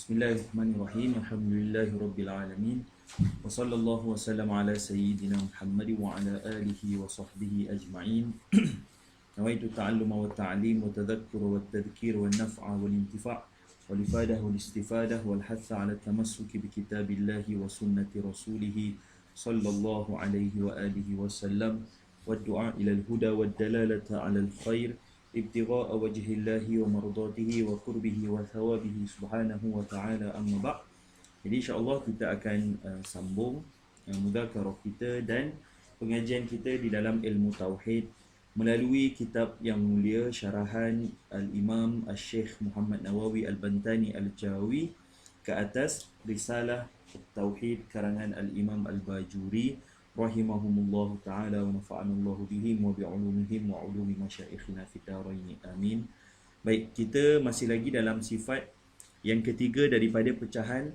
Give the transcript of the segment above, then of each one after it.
Bismillahirrahmanirrahim. Alhamdulillahirabbil alamin. Wa sallallahu wasallam ala sayyidina Muhammad wa ala alihi wa sahbihi ajma'in. Nawaitu ta'alluma wa ta'lim wa tadhakkura wa tadhkir wa naf'a wal intifa' wal ifadah wal istifadah wal hatha ala tamassuki bi kitabillahi wa sunnati rasulih sallallahu alaihi wa alihi wa sallam wa du'a ila al-huda wa dalalata ala al-khair ibtigha'a wajhillahi wa mardatihi wa qurbihi wa thawabihi subhanahu wa ta'ala, amma ba'. Jadi insya-Allah kita akan sambung mudzakarah kita dan pengajian kita di dalam ilmu tauhid melalui kitab yang mulia syarahan Al-Imam Al-Syekh Muhammad Nawawi Al-Bantani Al-Jawi ke atas Risalah Tauhid karangan Al-Imam Al-Bajuri rahimahumullahu ta'ala wa nafa'anallahu bihim wa bi'ulumihim wa ulumi masyaikhina fid dharain, amin. Baik, kita masih lagi dalam sifat yang ketiga daripada pecahan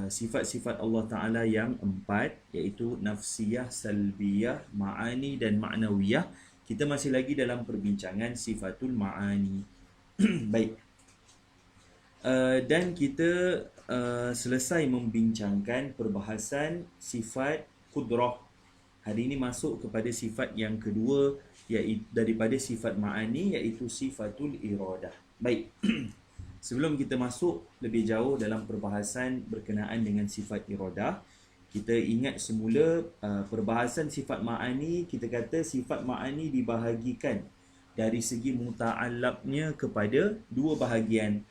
sifat-sifat Allah Ta'ala yang empat, iaitu nafsiyah, salbiyah, ma'ani dan ma'nawiyah. Kita masih lagi dalam perbincangan sifatul ma'ani. Baik, dan kita selesai membincangkan perbahasan sifat kudrah. Hari ini masuk kepada sifat yang kedua, iaitu daripada sifat ma'ani, iaitu sifatul iradah. Baik, sebelum kita masuk lebih jauh dalam perbahasan berkenaan dengan sifat iradah, kita ingat semula perbahasan sifat ma'ani. Kita kata sifat ma'ani dibahagikan dari segi muta'allaqnya kepada dua bahagian.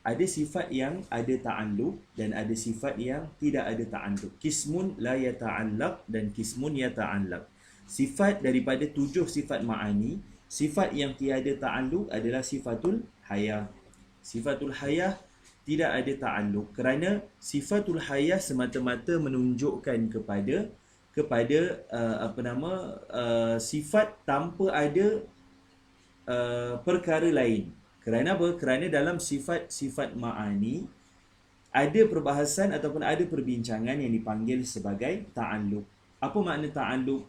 Ada sifat yang ada ta'alluq dan ada sifat yang tidak ada ta'alluq. Qismun la yata'allaq dan qismun yata'allaq. Sifat daripada 7 sifat ma'ani, sifat yang tiada ta'alluq adalah sifatul hayah. Sifatul hayah tidak ada ta'alluq kerana sifatul hayah semata-mata menunjukkan kepada sifat tanpa ada perkara lain. Kerana apa? Kerana dalam sifat-sifat ma'ani ada perbahasan ataupun ada perbincangan yang dipanggil sebagai ta'alluq. Apa makna ta'alluq?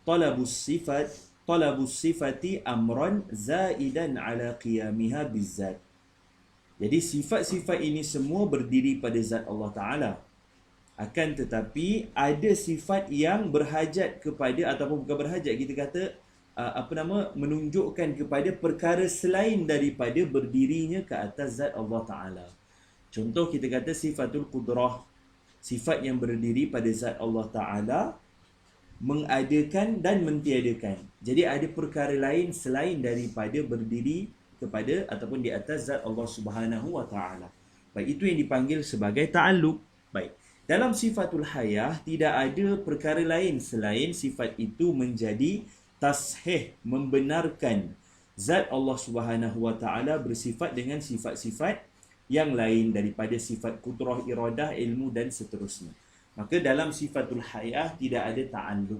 Talabus sifati amran zaidan ala qiyamiha bizzat. Jadi sifat-sifat ini semua berdiri pada zat Allah Ta'ala. Akan tetapi ada sifat yang berhajat kepada, ataupun bukan berhajat, kita kata menunjukkan kepada perkara selain daripada berdirinya ke atas zat Allah Ta'ala. Contoh kita kata sifatul qudrah, sifat yang berdiri pada zat Allah Ta'ala, mengadakan dan mentiadakan. Jadi ada perkara lain selain daripada berdiri kepada ataupun di atas zat Allah Subhanahu wa Ta'ala. Baik, itu yang dipanggil sebagai ta'alluq. Baik, dalam sifatul hayah tidak ada perkara lain selain sifat itu menjadi tashih, membenarkan zat Allah Subhanahu wa Ta'ala bersifat dengan sifat-sifat yang lain daripada sifat qudrah, iradah, ilmu dan seterusnya. Maka dalam sifatul hayah tidak ada ta'alluq,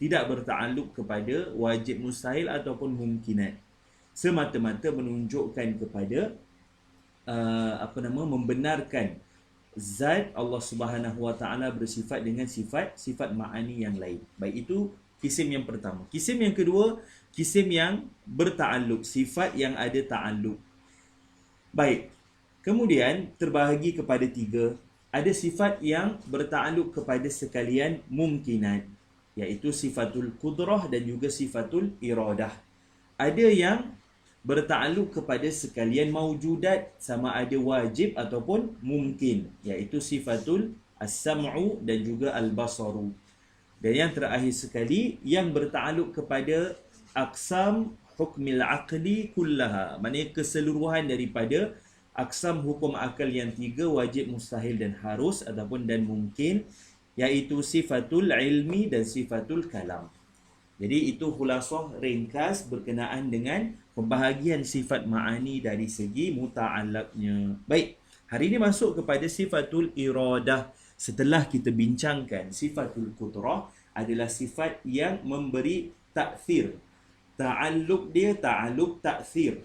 tidak berta'alluq kepada wajib, mustahil ataupun mungkinat. Semata-mata menunjukkan kepada membenarkan zat Allah Subhanahu wa Ta'ala bersifat dengan sifat ma'ani yang lain. Baik, itu kisim yang pertama. Kisim yang kedua, kisim yang berta'alluq, sifat yang ada ta'alluq. Baik, kemudian terbahagi kepada 3. Ada sifat yang berta'alluq kepada sekalian mumkinat, iaitu sifatul qudrah dan juga sifatul iradah. Ada yang berta'alluq kepada sekalian maujudat, sama ada wajib ataupun mungkin, iaitu sifatul as-sam'u dan juga al-basaru. Dan yang terakhir sekali, yang berta'alluq kepada aqsam hukmil aqli kullaha, maknanya keseluruhan daripada aqsam hukum akal yang 3, wajib, mustahil dan harus ataupun dan mungkin, iaitu sifatul ilmi dan sifatul kalam. Jadi itu khulasah ringkas berkenaan dengan pembahagian sifat ma'ani dari segi muta'allaqnya. Baik, hari ini masuk kepada sifatul iradah. Setelah kita bincangkan sifatul qudrah adalah sifat yang memberi ta'thir. Ta'alluq dia ta'alluq ta'thir.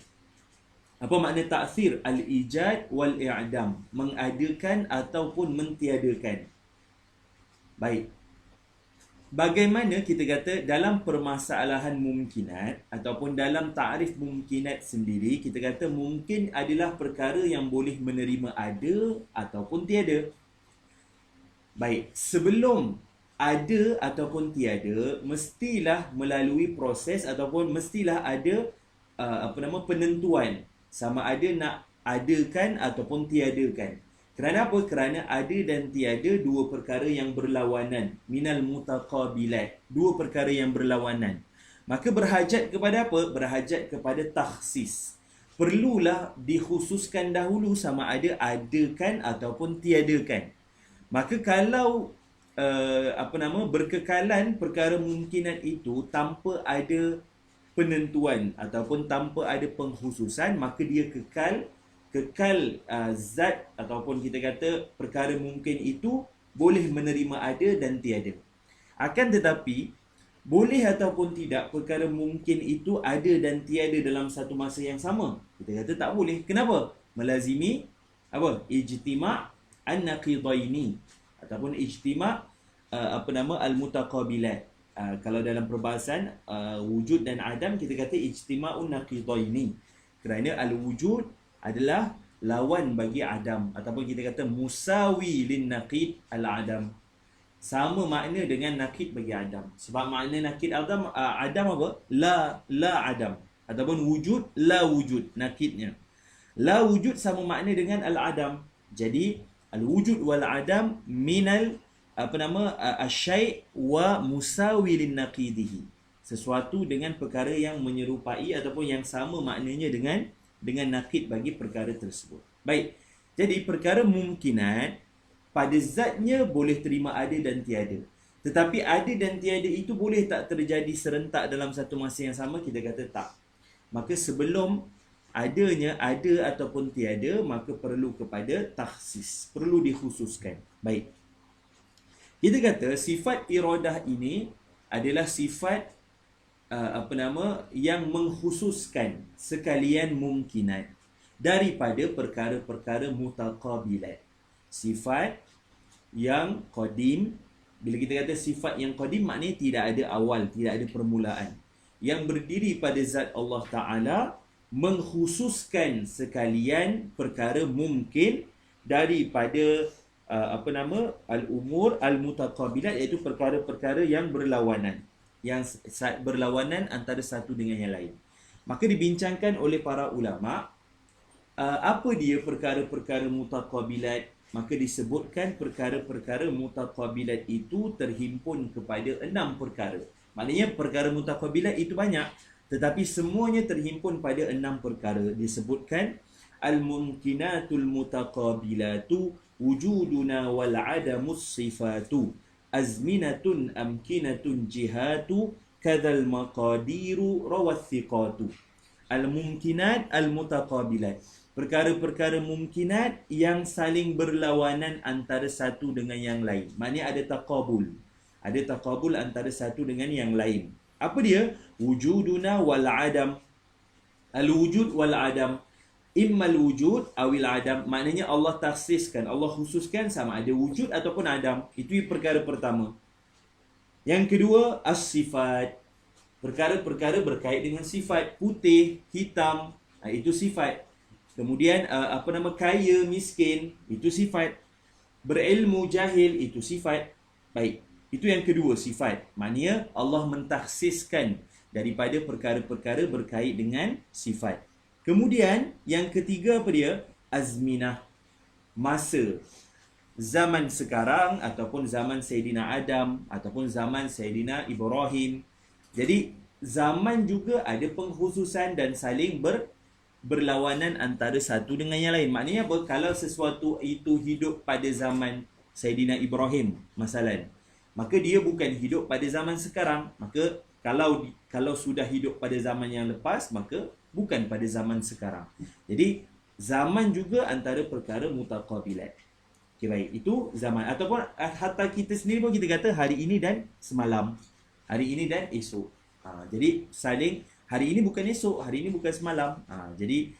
Apa makna ta'thir? Al-ijad wal-i'dam, mengadakan ataupun mentiadakan. Baik, bagaimana kita kata dalam permasalahan mumkinat ataupun dalam ta'rif mumkinat sendiri, kita kata mungkin adalah perkara yang boleh menerima ada ataupun tiada. Baik, sebelum ada ataupun tiada, mestilah melalui proses ataupun mestilah ada penentuan sama ada nak adakan ataupun tiadakan. Kerana apa? Kerana ada dan tiada dua perkara yang berlawanan. Minal mutaqabilat. Dua perkara yang berlawanan. Maka berhajat kepada apa? Berhajat kepada takhsis. Perlulah dikhususkan dahulu sama ada adakan ataupun tiadakan. Maka kalau berkekalan perkara mungkinat itu tanpa ada penentuan ataupun tanpa ada pengkhususan, maka dia kekal zat ataupun kita kata perkara mungkin itu boleh menerima ada dan tiada. Akan tetapi boleh ataupun tidak perkara mungkin itu ada dan tiada dalam satu masa yang sama. Kita kata tak boleh. Kenapa? Melazimi apa? Ijtima' an-naqidaini ataupun ijtima' al-mutaqabilat. Kalau dalam perbahasan wujud dan adam, kita kata ijtima'un naqidaini. Kerana al-wujud adalah lawan bagi adam ataupun kita kata musawi lin naqid al-adam. Sama makna dengan nakid bagi adam. Sebab makna nakid adam apa? La adam ataupun wujud la wujud nakidnya. La wujud sama makna dengan al-adam. Jadi al-wujud wal adam minal asy-syai' wa musawi lin naqidihi. Sesuatu dengan perkara yang menyerupai ataupun yang sama maknanya dengan nakid bagi perkara tersebut. Baik. Jadi perkara mungkinat pada zatnya boleh terima ada dan tiada. Tetapi ada dan tiada itu boleh tak terjadi serentak dalam satu masa yang sama? Kita kata tak. Maka sebelum adanya ada ataupun tiada, maka perlu kepada takhsis, perlu dikhususkan. Baik. Kita kata sifat iradah ini adalah sifat yang mengkhususkan sekalian mungkinat daripada perkara-perkara mutaqabilat. Sifat yang qadim, bila kita kata sifat yang qadim, maknanya tidak ada awal, tidak ada permulaan. Yang berdiri pada zat Allah Ta'ala, mengkhususkan sekalian perkara mungkin daripada al-umur al-mutaqabilat, iaitu perkara-perkara yang berlawanan, yang berlawanan antara satu dengan yang lain. Maka dibincangkan oleh para ulama, apa dia perkara-perkara mutaqabilat? Maka disebutkan perkara-perkara mutaqabilat itu terhimpun kepada 6 perkara. Maknanya perkara mutaqabilat itu banyak, tetapi semuanya terhimpun pada 6 perkara. Disebutkan al-mumkinatul mutaqabilatu wujuduna wal adamus sifatu azminatun amkinatun jihatu kadzal maqadiru rawathiqatu. Al-mumkinat al-mutaqabilat, perkara-perkara mumkinat yang saling berlawanan antara satu dengan yang lain. Maknanya ada taqabul antara satu dengan yang lain. Apa dia? Wujuduna wal adam. Al-wujud wal adam, immal wujud awil adam. Maknanya Allah takhsiskan, Allah khususkan sama ada wujud ataupun adam. Itu perkara pertama. Yang kedua, as-sifat, perkara-perkara berkait dengan sifat. Putih, hitam, itu sifat. Kemudian kaya, miskin, itu sifat. Berilmu, jahil, itu sifat. Baik, itu yang kedua, sifat. Maknanya Allah mentakhsiskan daripada perkara-perkara berkait dengan sifat. Kemudian yang ketiga apa dia? Azminah, masa. Zaman sekarang ataupun zaman Sayyidina Adam ataupun zaman Sayyidina Ibrahim. Jadi zaman juga ada pengkhususan dan saling berlawanan antara satu dengan yang lain. Maknanya apa? Kalau sesuatu itu hidup pada zaman Sayyidina Ibrahim masalan, maka dia bukan hidup pada zaman sekarang. Maka kalau sudah hidup pada zaman yang lepas, maka bukan pada zaman sekarang. Jadi zaman juga antara perkara mutaqabilat. Okay, baik. Itu zaman. Ataupun hatta kita sendiri pun kita kata hari ini dan semalam, hari ini dan esok. Jadi saling, hari ini bukan esok, hari ini bukan semalam. Jadi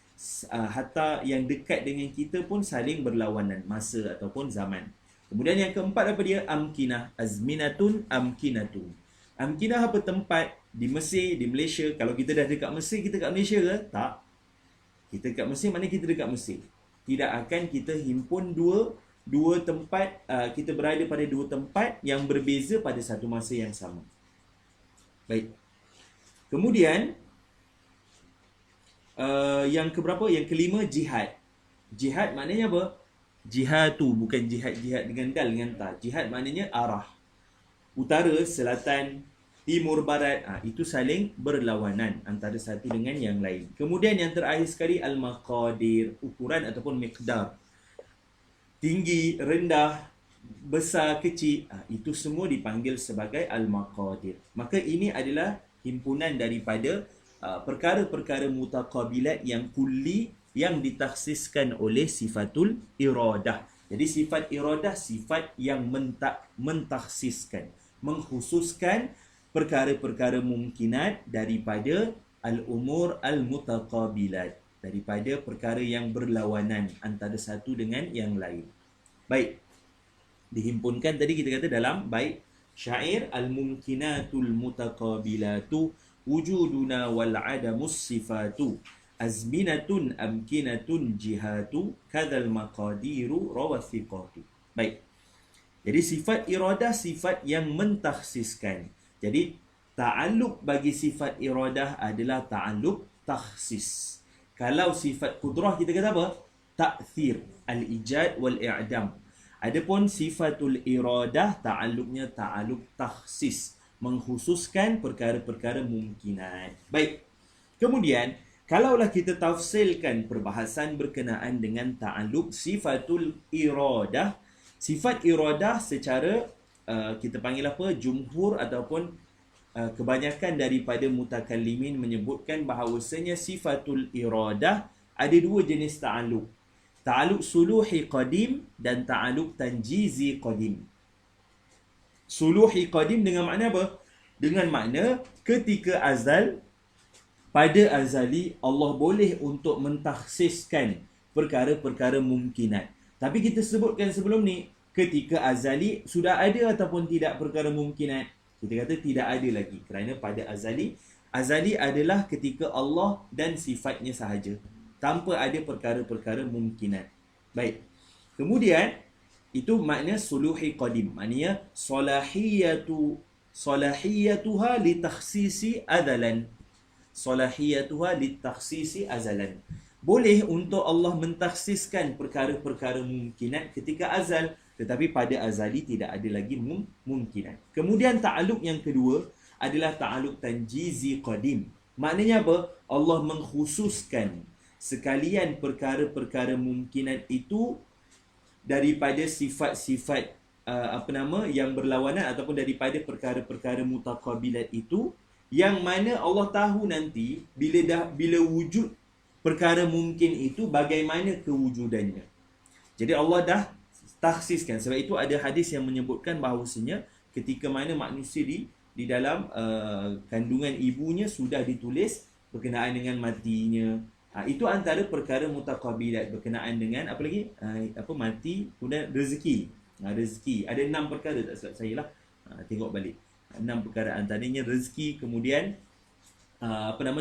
hatta yang dekat dengan kita pun saling berlawanan masa ataupun zaman. Kemudian yang keempat apa dia? Amkinah. Azminatun, amkinatun. Amkinah apa? Tempat. Di Mesir, di Malaysia. Kalau kita dah dekat Mesir, kita dekat Malaysia ke? Tak. Kita dekat Mesir, mana kita dekat Mesir. Tidak akan kita himpun dua tempat, kita berada pada dua tempat yang berbeza pada satu masa yang sama. Baik. Kemudian, yang keberapa? Yang kelima, jihad. Jihad maknanya apa? Jihatu, bukan jihad-jihad dengan dal, dengan ta. Jihad maknanya arah. Utara, selatan, timur, barat. Itu saling berlawanan antara satu dengan yang lain. Kemudian yang terakhir sekali, al-maqadir. Ukuran ataupun miqdar. Tinggi, rendah, besar, kecil. Itu semua dipanggil sebagai al-maqadir. Maka ini adalah himpunan daripada perkara-perkara mutaqabilat yang kulli yang ditakhsiskan oleh sifatul iradah. Jadi sifat iradah sifat yang mentakhsiskan, mengkhususkan perkara-perkara mumkinat daripada al-umur al-mutaqabilat, daripada perkara yang berlawanan antara satu dengan yang lain. Baik. Dihimpunkan tadi kita kata dalam bait syair al-mumkinatul mutaqabilatu wujuduna wal adamus sifatu azminatun amkinatun jihatu kadzal maqadiru rawathiqatu. Baik. Jadi sifat iradah sifat yang mentakhsiskan. Jadi ta'alluq bagi sifat iradah adalah ta'alluq takhsis. Kalau sifat qudrah kita kata apa? Ta'thir, al-ijad wal-i'dam. Adapun sifatul iradah ta'alluqnya ta'alluq takhsis, mengkhususkan perkara-perkara mumkinat. Baik. Kemudian kalaulah kita tafsilkan perbahasan berkenaan dengan ta'alluq sifatul iradah, sifat iradah secara kita panggil apa? Jumhur ataupun kebanyakan daripada mutakallimin menyebutkan bahawasanya sifatul iradah ada dua jenis ta'alluq. Ta'alluq suluhi qadim dan ta'alluq tanjizi qadim. Suluhi qadim dengan makna apa? Dengan makna ketika azal, pada azali Allah boleh untuk mentakhsiskan perkara-perkara mumkinat. Tapi kita sebutkan sebelum ni, ketika azali sudah ada ataupun tidak perkara mumkinat? Kita kata tidak ada lagi. Kerana pada azali, azali adalah ketika Allah dan sifatnya sahaja, tanpa ada perkara-perkara mumkinat. Baik. Kemudian, itu makna suluhi qadim. Maknanya, salahiyatuha li takhsisi adalan. Salahiyatuha litakhsisi azalan. Boleh untuk Allah mentakhsiskan perkara-perkara mumkinat ketika azal, tetapi pada azali tidak ada lagi mumkinat. Kemudian ta'alluq yang kedua adalah ta'alluq tanjizi qadim. Maknanya apa? Allah mengkhususkan sekalian perkara-perkara mumkinat itu daripada sifat-sifat yang berlawanan ataupun daripada perkara-perkara mutaqabilat itu, yang mana Allah tahu nanti bila wujud perkara mungkin itu bagaimana kewujudannya. Jadi Allah dah takhsiskan. Sebab itu ada hadis yang menyebutkan bahawasanya ketika mana manusia di dalam kandungan ibunya sudah ditulis berkenaan dengan matinya. Itu antara perkara mutaqabilat berkenaan dengan apa lagi? Mati, kemudian rezeki. Rezeki. Ada 6 perkara tak silap saya lah. Tengok balik. 6 perkara, antaranya rezeki, kemudian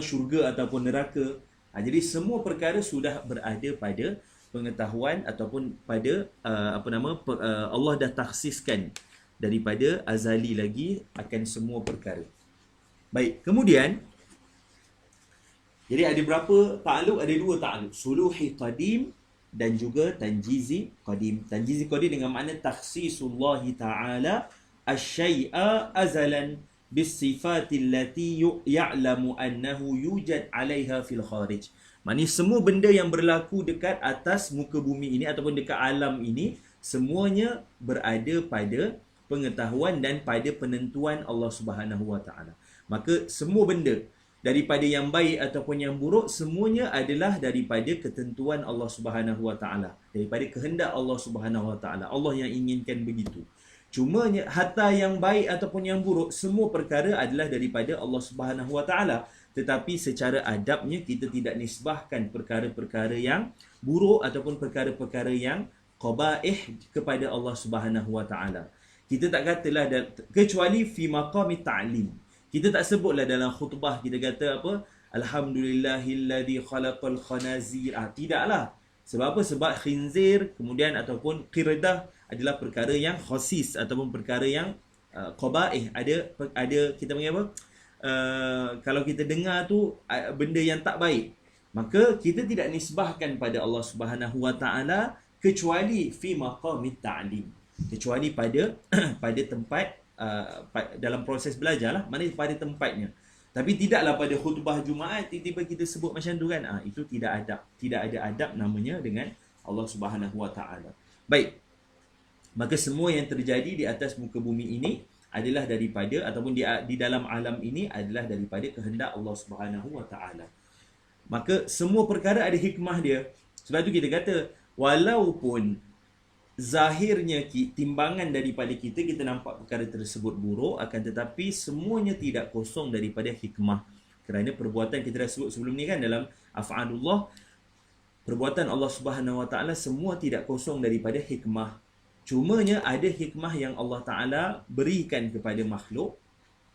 syurga ataupun neraka. Jadi semua perkara sudah berada pada pengetahuan ataupun pada Allah dah takhsiskan daripada azali lagi akan semua perkara. Baik, kemudian jadi ada berapa ta'alluq? Ada 2 ta'alluq, suluhi qadim dan juga tanjizi qadim. Tanjizi qadim dengan makna takhsisullahi ta'ala asy-syai'a azalan bis-sifatil lati ya'lamu annahu yujad 'alaiha fil kharij. Maksudnya semua benda yang berlaku dekat atas muka bumi ini ataupun dekat alam ini semuanya berada pada pengetahuan dan pada penentuan Allah Subhanahu Wa Taala. Maka semua benda daripada yang baik ataupun yang buruk semuanya adalah daripada ketentuan Allah Subhanahu Wa Taala, daripada kehendak Allah Subhanahu Wa Taala. Allah yang inginkan begitu. Cuma hatta yang baik ataupun yang buruk, semua perkara adalah daripada Allah Subhanahu Wa Taala. Tetapi secara adabnya kita tidak nisbahkan perkara-perkara yang buruk ataupun perkara-perkara yang qabaih kepada Allah Subhanahu wa taala. Kita tak katalah kecuali fi maqami ta'lim. Kita tak sebutlah dalam khutbah kita kata apa? Alhamdulillahilladzi khalaqal khanazir. Tidaklah. Sebab apa? Sebab khinzir kemudian ataupun qirdah adalah perkara yang khasis ataupun perkara yang qabaih. Ada kita panggil apa? Kalau kita dengar tu benda yang tak baik, maka kita tidak nisbahkan pada Allah Subhanahu wa taala kecuali fi maqamit ta'lim, kecuali pada pada tempat dalam proses belajar lah, maknanya pada tempatnya. Tapi tidaklah pada khutbah Jumaat tiba-tiba kita sebut macam tu kan. Itu tidak ada adab namanya dengan Allah Subhanahu wa taala. Baik. Maka semua yang terjadi di atas muka bumi ini adalah daripada ataupun di dalam alam ini adalah daripada kehendak Allah Subhanahu wa taala. Maka semua perkara ada hikmah dia. Sebab tu kita kata walaupun zahirnya timbangan daripada kita nampak perkara tersebut buruk, akan tetapi semuanya tidak kosong daripada hikmah. Kerana perbuatan kita dah sebut sebelum ni kan dalam af'alullah, perbuatan Allah Subhanahu wa taala semua tidak kosong daripada hikmah. Cumanya ada hikmah yang Allah Ta'ala berikan kepada makhluk,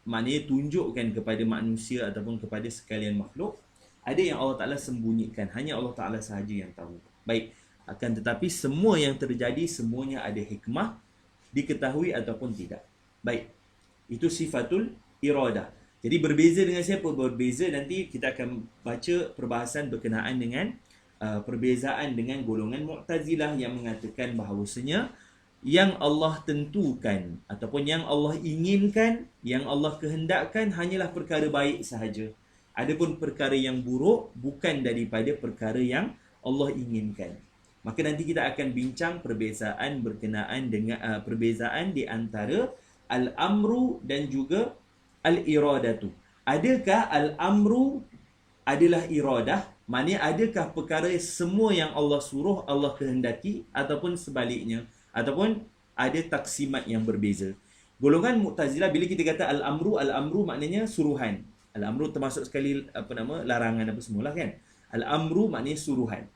maknanya tunjukkan kepada manusia ataupun kepada sekalian makhluk. Ada yang Allah Ta'ala sembunyikan, hanya Allah Ta'ala sahaja yang tahu. Baik, akan tetapi semua yang terjadi semuanya ada hikmah, diketahui ataupun tidak. Baik, itu sifatul iradah. Jadi berbeza dengan siapa? Berbeza, nanti kita akan baca perbahasan berkenaan dengan perbezaan dengan golongan Mu'tazilah yang mengatakan bahawasanya yang Allah tentukan ataupun yang Allah inginkan, yang Allah kehendakkan hanyalah perkara baik sahaja. Adapun perkara yang buruk bukan daripada perkara yang Allah inginkan. Maka nanti kita akan bincang perbezaan berkenaan dengan perbezaan di antara al-amru dan juga al-iradatu. Adakah al-amru adalah iradah? Maknanya adakah perkara semua yang Allah suruh Allah kehendaki, ataupun sebaliknya, ataupun ada taksimat yang berbeza. Golongan Mu'tazilah bila kita kata al-amru maknanya suruhan. Al-amru termasuk sekali larangan apa semualah kan. Al-amru maknanya suruhan.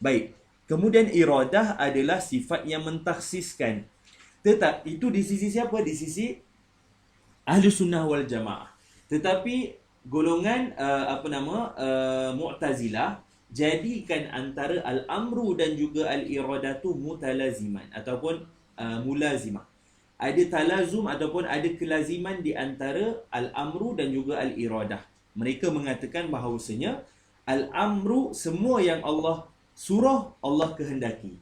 Baik. Kemudian iradah adalah sifat yang mentakhsiskan. Itu di sisi siapa? Di sisi Ahlus Sunnah wal Jamaah. Tetapi golongan Mu'tazilah jadikan antara al-amru dan juga al-iradatu mutalaziman ataupun mulazimah. Ada talazum ataupun ada kelaziman di antara al-amru dan juga al-iradah. Mereka mengatakan bahawasanya al-amru semua yang Allah suruh Allah kehendaki.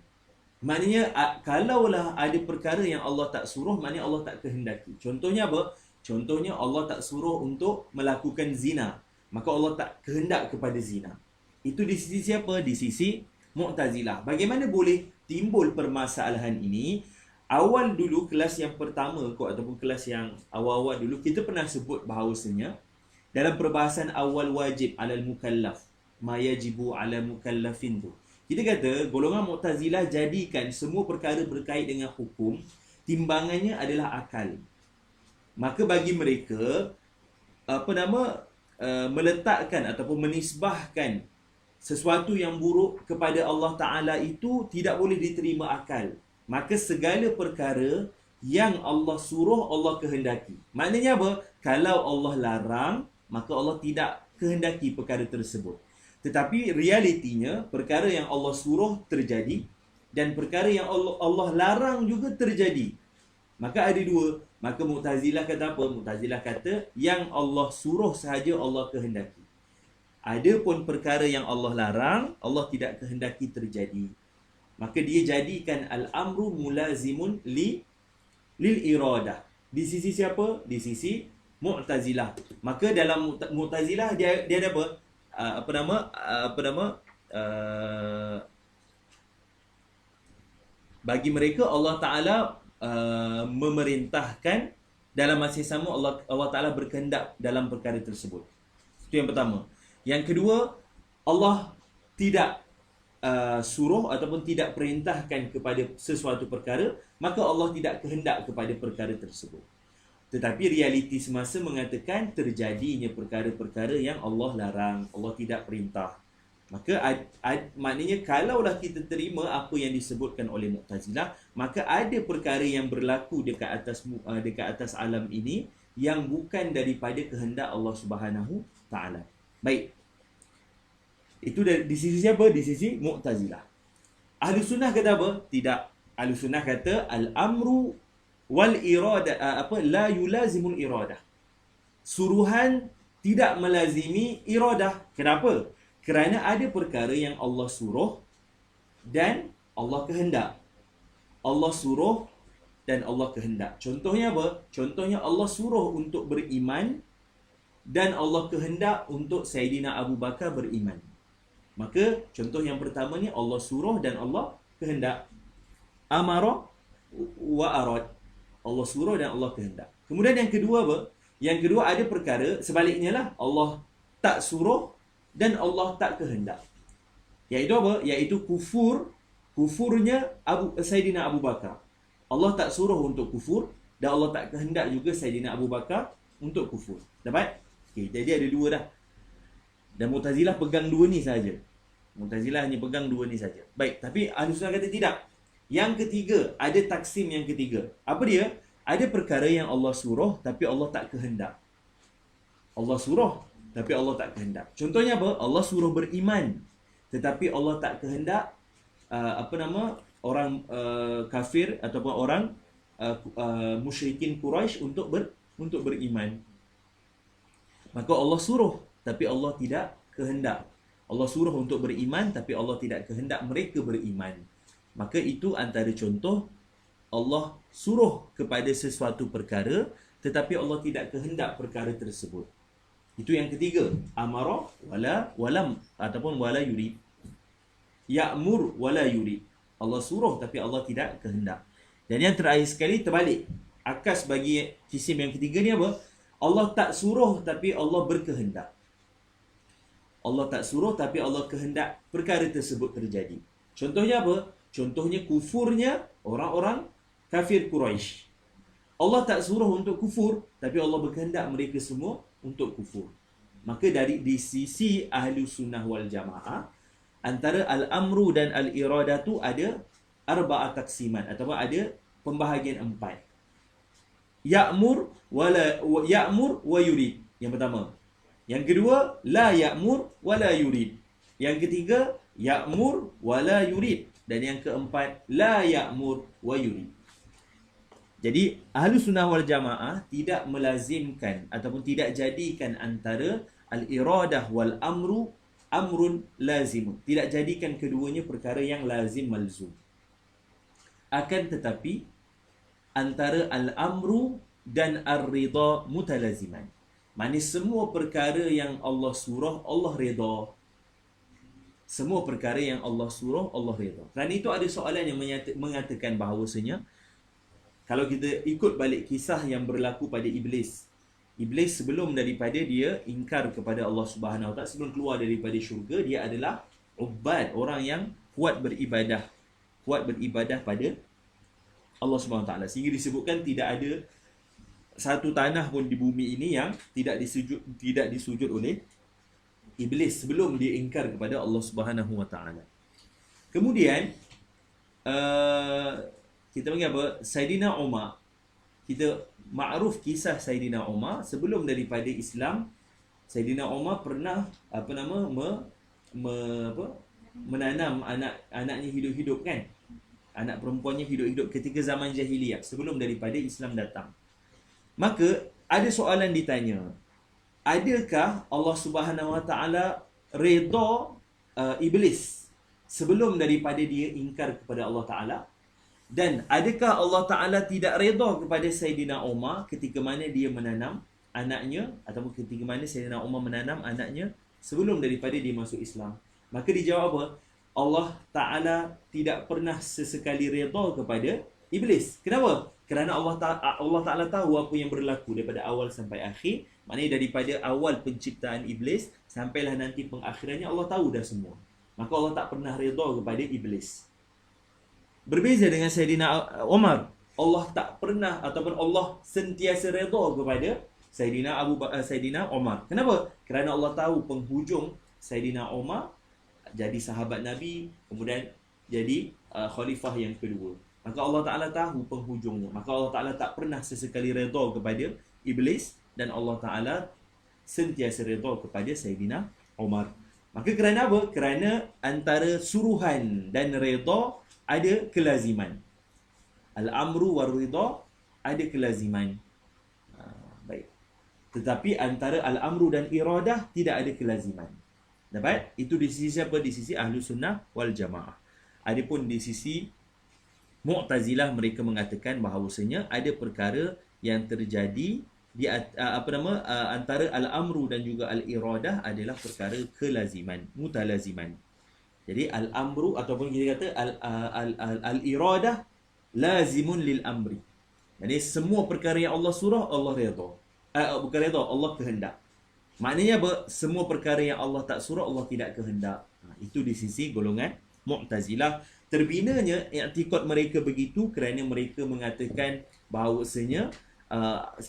Maknanya kalaulah ada perkara yang Allah tak suruh, maknanya Allah tak kehendaki. Contohnya apa? Contohnya Allah tak suruh untuk melakukan zina, maka Allah tak kehendak kepada zina. Itu di sisi siapa? Di sisi Mu'tazilah. Bagaimana boleh timbul permasalahan ini? Awal dulu, kelas yang pertama ataupun kelas yang awal-awal dulu, kita pernah sebut bahawasanya dalam perbahasan awal wajib alal mukallaf, ma yajibu ala mukallafin tu, kita kata golongan Mu'tazilah jadikan semua perkara berkait dengan hukum, timbangannya adalah akal. Maka bagi mereka meletakkan ataupun menisbahkan sesuatu yang buruk kepada Allah Ta'ala itu tidak boleh diterima akal. Maka segala perkara yang Allah suruh Allah kehendaki. Maknanya apa? Kalau Allah larang, maka Allah tidak kehendaki perkara tersebut. Tetapi realitinya perkara yang Allah suruh terjadi dan perkara yang Allah larang juga terjadi. Maka ada dua. Maka Mu'tazilah kata apa? Mu'tazilah kata yang Allah suruh sahaja Allah kehendaki. Adapun perkara yang Allah larang, Allah tidak kehendaki terjadi. Maka dia jadikan al-amru mulazimun lil iradah. Di sisi siapa? Di sisi Mu'tazilah. Maka dalam Mu'tazilah dia ada apa? Bagi mereka Allah Ta'ala memerintahkan, dalam masa sama Allah Ta'ala berkehendak dalam perkara tersebut. Itu yang pertama. Yang kedua, Allah tidak suruh ataupun tidak perintahkan kepada sesuatu perkara, maka Allah tidak kehendak kepada perkara tersebut. Tetapi realiti semasa mengatakan terjadinya perkara-perkara yang Allah larang, Allah tidak perintah. Maka maknanya kalaulah kita terima apa yang disebutkan oleh Mu'tazilah, maka ada perkara yang berlaku dekat atas alam ini yang bukan daripada kehendak Allah Subhanahu taala. Baik. Itu di sisi siapa? Di sisi Mu'tazilah. Ahli Sunnah kata apa? Tidak. Ahli Sunnah kata al-amru wal irada la yulazimul iradah. Suruhan tidak melazimi iradah. Kenapa? Kerana ada perkara yang Allah suruh dan Allah kehendak. Allah suruh dan Allah kehendak. Contohnya apa? Contohnya Allah suruh untuk beriman dan Allah kehendak untuk Sayyidina Abu Bakar beriman. Maka contoh yang pertama ni Allah suruh dan Allah kehendak. Amara wa arad. Allah suruh dan Allah kehendak. Kemudian yang kedua apa? Yang kedua ada perkara sebaliknya lah. Allah tak suruh dan Allah tak kehendak. Iaitu apa? Iaitu kufurnya Sayyidina Abu Bakar. Allah tak suruh untuk kufur dan Allah tak kehendak juga Sayyidina Abu Bakar untuk kufur. Dapat? Okey, jadi ada dua dah. Dan Mu'tazilah pegang dua ni saja. Mu'tazilah hanya pegang dua ni saja. Baik, tapi Ahli Sunnah kata tidak. Yang ketiga, ada taksim yang ketiga. Apa dia? Ada perkara yang Allah suruh tapi Allah tak kehendak. Allah suruh tapi Allah tak kehendak. Contohnya apa? Allah suruh beriman tetapi Allah tak kehendak orang kafir ataupun orang musyrikin Quraisy untuk beriman. Maka Allah suruh tapi Allah tidak kehendak. Allah suruh untuk beriman tapi Allah tidak kehendak mereka beriman. Maka itu antara contoh Allah suruh kepada sesuatu perkara tetapi Allah tidak kehendak perkara tersebut. Itu yang ketiga, amara walam ataupun wala yurid. Ya'mur wala yurid. Allah suruh tapi Allah tidak kehendak. Dan yang terakhir sekali terbalik. Akas bagi kisim yang ketiga ni apa? Allah tak suruh tapi Allah berkehendak. Allah tak suruh tapi Allah kehendak perkara tersebut terjadi. Contohnya apa? Contohnya kufurnya orang-orang kafir Quraisy. Allah tak suruh untuk kufur tapi Allah berkehendak mereka semua untuk kufur. Maka di sisi Ahli Sunnah wal Jamaah, antara al-amru dan al-iradah tu ada arba'at taksiman ataupun ada pembahagian 4. Ya'mur wa yurid. Yang pertama. Yang kedua, la ya'mur wa la yurid. Yang ketiga, ya'mur wa la yurid. Dan yang keempat, la ya'mur wa yurid. Jadi Ahlu Sunnah wal Jamaah tidak melazimkan ataupun tidak jadikan antara al-iradah wal amru amrun lazimun. Tidak jadikan keduanya perkara yang lazim malzum. Akan tetapi antara al-amru dan ar-ridha mutalaziman. Maksudnya semua perkara yang Allah suruh Allah redha. Semua perkara yang Allah suruh Allah redha. Kerana itu ada soalan yang mengatakan bahawasanya kalau kita ikut balik kisah yang berlaku pada Iblis. Iblis sebelum daripada dia ingkar kepada Allah Subhanahu Wa Taala, sebelum keluar daripada syurga, dia adalah ubad, orang yang kuat beribadah pada Allah Subhanahu Wa Taala. Sehingga disebutkan tidak ada satu tanah pun di bumi ini yang tidak disujud oleh Iblis sebelum dia ingkar kepada Allah Subhanahu Wa Taala. Kemudian kita panggil apa? Saidina Umar. Kita makruf kisah Saidina Umar sebelum daripada Islam. Saidina Umar pernah menanam anaknya hidup-hidup kan? Anak perempuannya hidup-hidup ketika zaman jahiliyah sebelum daripada Islam datang. Maka ada soalan ditanya. Adakah Allah Subhanahu Wa Taala redha Iblis sebelum daripada dia ingkar kepada Allah Taala? Dan adakah Allah Ta'ala tidak redha kepada Sayyidina Umar ketika mana dia menanam anaknya ataupun ketika mana Sayyidina Umar menanam anaknya sebelum daripada dia masuk Islam? Maka dijawab apa? Allah Ta'ala tidak pernah sesekali redha kepada Iblis. Kenapa? Kerana Allah Ta'ala tahu apa yang berlaku daripada awal sampai akhir. Maknanya daripada awal penciptaan Iblis sampailah nanti pengakhirannya Allah tahu dah semua. Maka Allah tak pernah redha kepada Iblis. Berbeza dengan Sayyidina Umar, Allah tak pernah ataupun Allah sentiasa redha kepada Sayyidina Umar. Kenapa? Kerana Allah tahu penghujung Sayyidina Umar jadi sahabat Nabi, kemudian jadi khalifah yang kedua. Maka Allah Ta'ala tahu penghujungnya. Maka Allah Ta'ala tak pernah sesekali redha kepada Iblis, dan Allah Ta'ala sentiasa redha kepada Sayyidina Umar. Maka kerana apa? Kerana antara suruhan dan redha ada kelaziman. Al-amru war-ridha ada kelaziman. Baik. Tetapi antara al-amru dan iradah tidak ada kelaziman. Dapat? Itu di sisi siapa? Di sisi Ahlus Sunnah wal Jamaah. Adapun di sisi Mu'tazilah, mereka mengatakan bahawasanya ada perkara yang terjadi di antara al-amru dan juga al-iradah adalah perkara kelaziman, mutalaziman. Jadi al-amru ataupun kita kata al-iradah lazimun lil amri. Jadi semua perkara yang Allah suruh, Allah redha. Bukan redha, Allah kehendak. Maknanya apa? Semua perkara yang Allah tak suruh, Allah tidak kehendak. Itu di sisi golongan Mu'tazilah. Terbinanya i'tikad mereka begitu kerana mereka mengatakan bahawasanya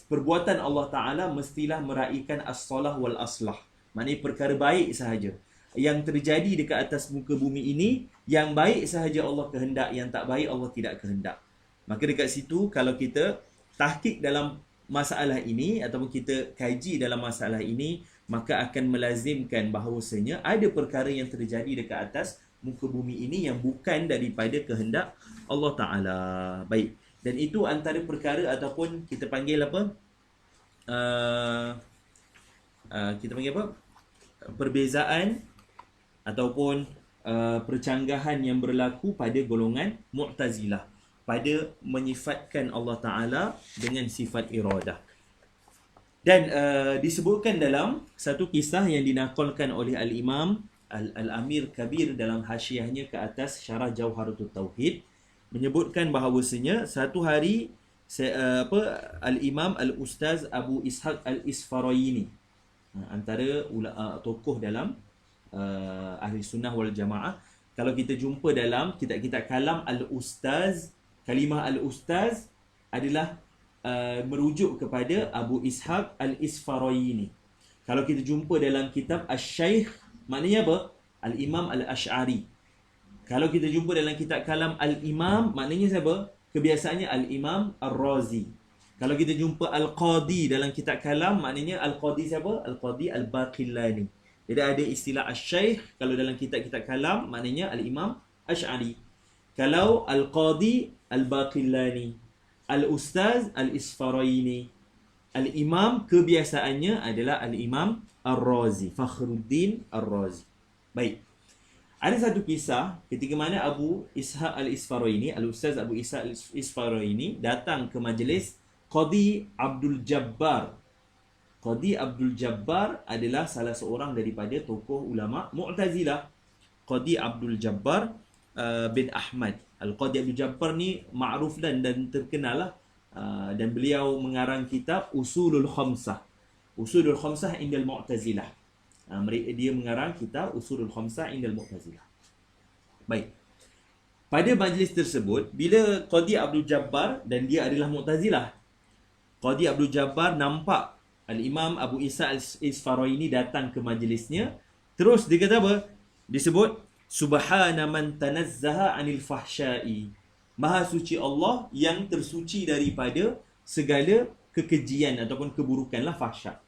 perbuatan Allah Ta'ala mestilah meraihkan as-salah wal aslah. Maknanya perkara baik sahaja yang terjadi dekat atas muka bumi ini, yang baik sahaja Allah kehendak, yang tak baik Allah tidak kehendak. Maka dekat situ kalau kita tahqiq dalam masalah ini ataupun kita kaji dalam masalah ini, maka akan melazimkan bahawasanya ada perkara yang terjadi dekat atas muka bumi ini yang bukan daripada kehendak Allah Ta'ala. Baik. Dan itu antara perkara ataupun kita panggil apa? Kita panggil apa? Perbezaan ataupun percanggahan yang berlaku pada golongan Mu'tazilah pada menyifatkan Allah Ta'ala dengan sifat iradah. Dan disebutkan dalam satu kisah yang dinakalkan oleh Al-Imam Al-Amir Kabir dalam hasyiahnya ke atas Syarah Jawharatul Tauhid, menyebutkan bahawasanya satu hari Al-Imam Al-Ustaz Abu Ishaq Al-Isfaraini, antara tokoh dalam Ahli Sunnah wal Jamaah. Kalau kita jumpa dalam kitab-kitab kalam Al-Ustaz, kalimah Al-Ustaz adalah merujuk kepada Abu Ishaq Al-Isfaraini. Kalau kita jumpa dalam kitab Asy-Syaikh, maknanya apa? Al-Imam Al-Ash'ari. Kalau kita jumpa dalam kitab kalam Al-Imam, maknanya siapa? Kebiasaannya Al-Imam Ar-Razi. Kalau kita jumpa Al-Qadi dalam kitab kalam, maknanya Al-Qadi siapa? Al-Qadi Al-Baqillani. Jadi ada istilah Asy-Syaikh kalau dalam kitab-kitab kalam, maknanya Al-Imam Ash'ari. Kalau Al-Qadi Al-Baqillani, Al-Ustaz Al-Isfaraini, Al-Imam kebiasaannya adalah Al-Imam Ar-Razi, Fakhruddin Ar-Razi. Baik. Ada satu kisah ketika mana Abu Ishaq Al-Isfaraini, Al-Ustaz Abu Ishaq Al-Isfaraini datang ke majlis Qadi Abdul Jabbar. Qadi Abdul Jabbar adalah salah seorang daripada tokoh ulama Mu'tazilah. Qadi Abdul Jabbar bin Ahmad. Al-Qadi Abdul Jabbar ni ma'ruf dan terkenal lah. Dan beliau mengarang kitab Usulul Khamsah. Usulul Khamsah indal Mu'tazilah. Dia mengarang kitab Usulul Khamsah indal Mu'tazilah. Baik. Pada majlis tersebut, bila Qadi Abdul Jabbar, dan dia adalah Mu'tazilah, Qadi Abdul Jabbar nampak Al-Imam Abu Isa Al-Isfaraini datang ke majlisnya. Terus dia kata apa? Disebut Subhana man tanazzaha anil fahsya'i. Maha suci Allah yang tersuci daripada segala kekejian ataupun keburukanlah fahsya.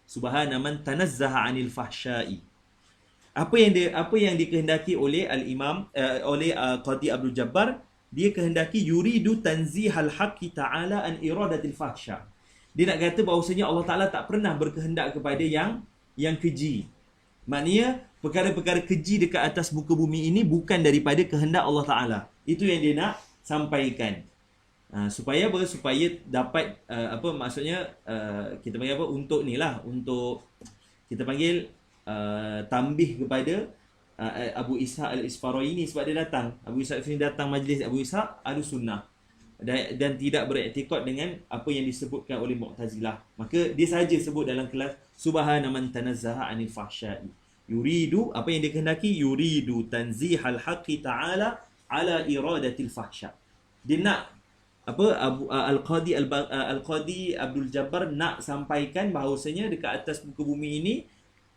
Subhana man tanazzaha anil fahsya'i. Apa yang dikehendaki oleh Al-Imam Qadi Abdul Jabbar, dia kehendaki yuridu tanzihal haqqi ta'ala an iradatil fahsya. Dia nak kata bahawasanya Allah Ta'ala tak pernah berkehendak kepada yang keji. Maknanya perkara-perkara keji dekat atas muka bumi ini bukan daripada kehendak Allah Ta'ala. Itu yang dia nak sampaikan. Supaya apa? Supaya dapat maksudnya kita panggil apa? Untuk ni lah, untuk kita panggil tambih kepada Abu Ishaq Al-Isfaraini sebab dia datang. Abu Ishaq ini datang majlis Abu Ishaq Ahlus Sunnah dan tidak beriktikad dengan apa yang disebutkan oleh Mu'tazilah. Maka dia saja sebut dalam kelas Subhana man tanazzaha anil fahsya'i. Yuridu, apa yang dikehendaki? Yuridu tanzihal haqqi ta'ala ala iradatil fahsya. Dia nak Al-Qadi Abdul Jabbar nak sampaikan bahawasanya dekat atas muka bumi ini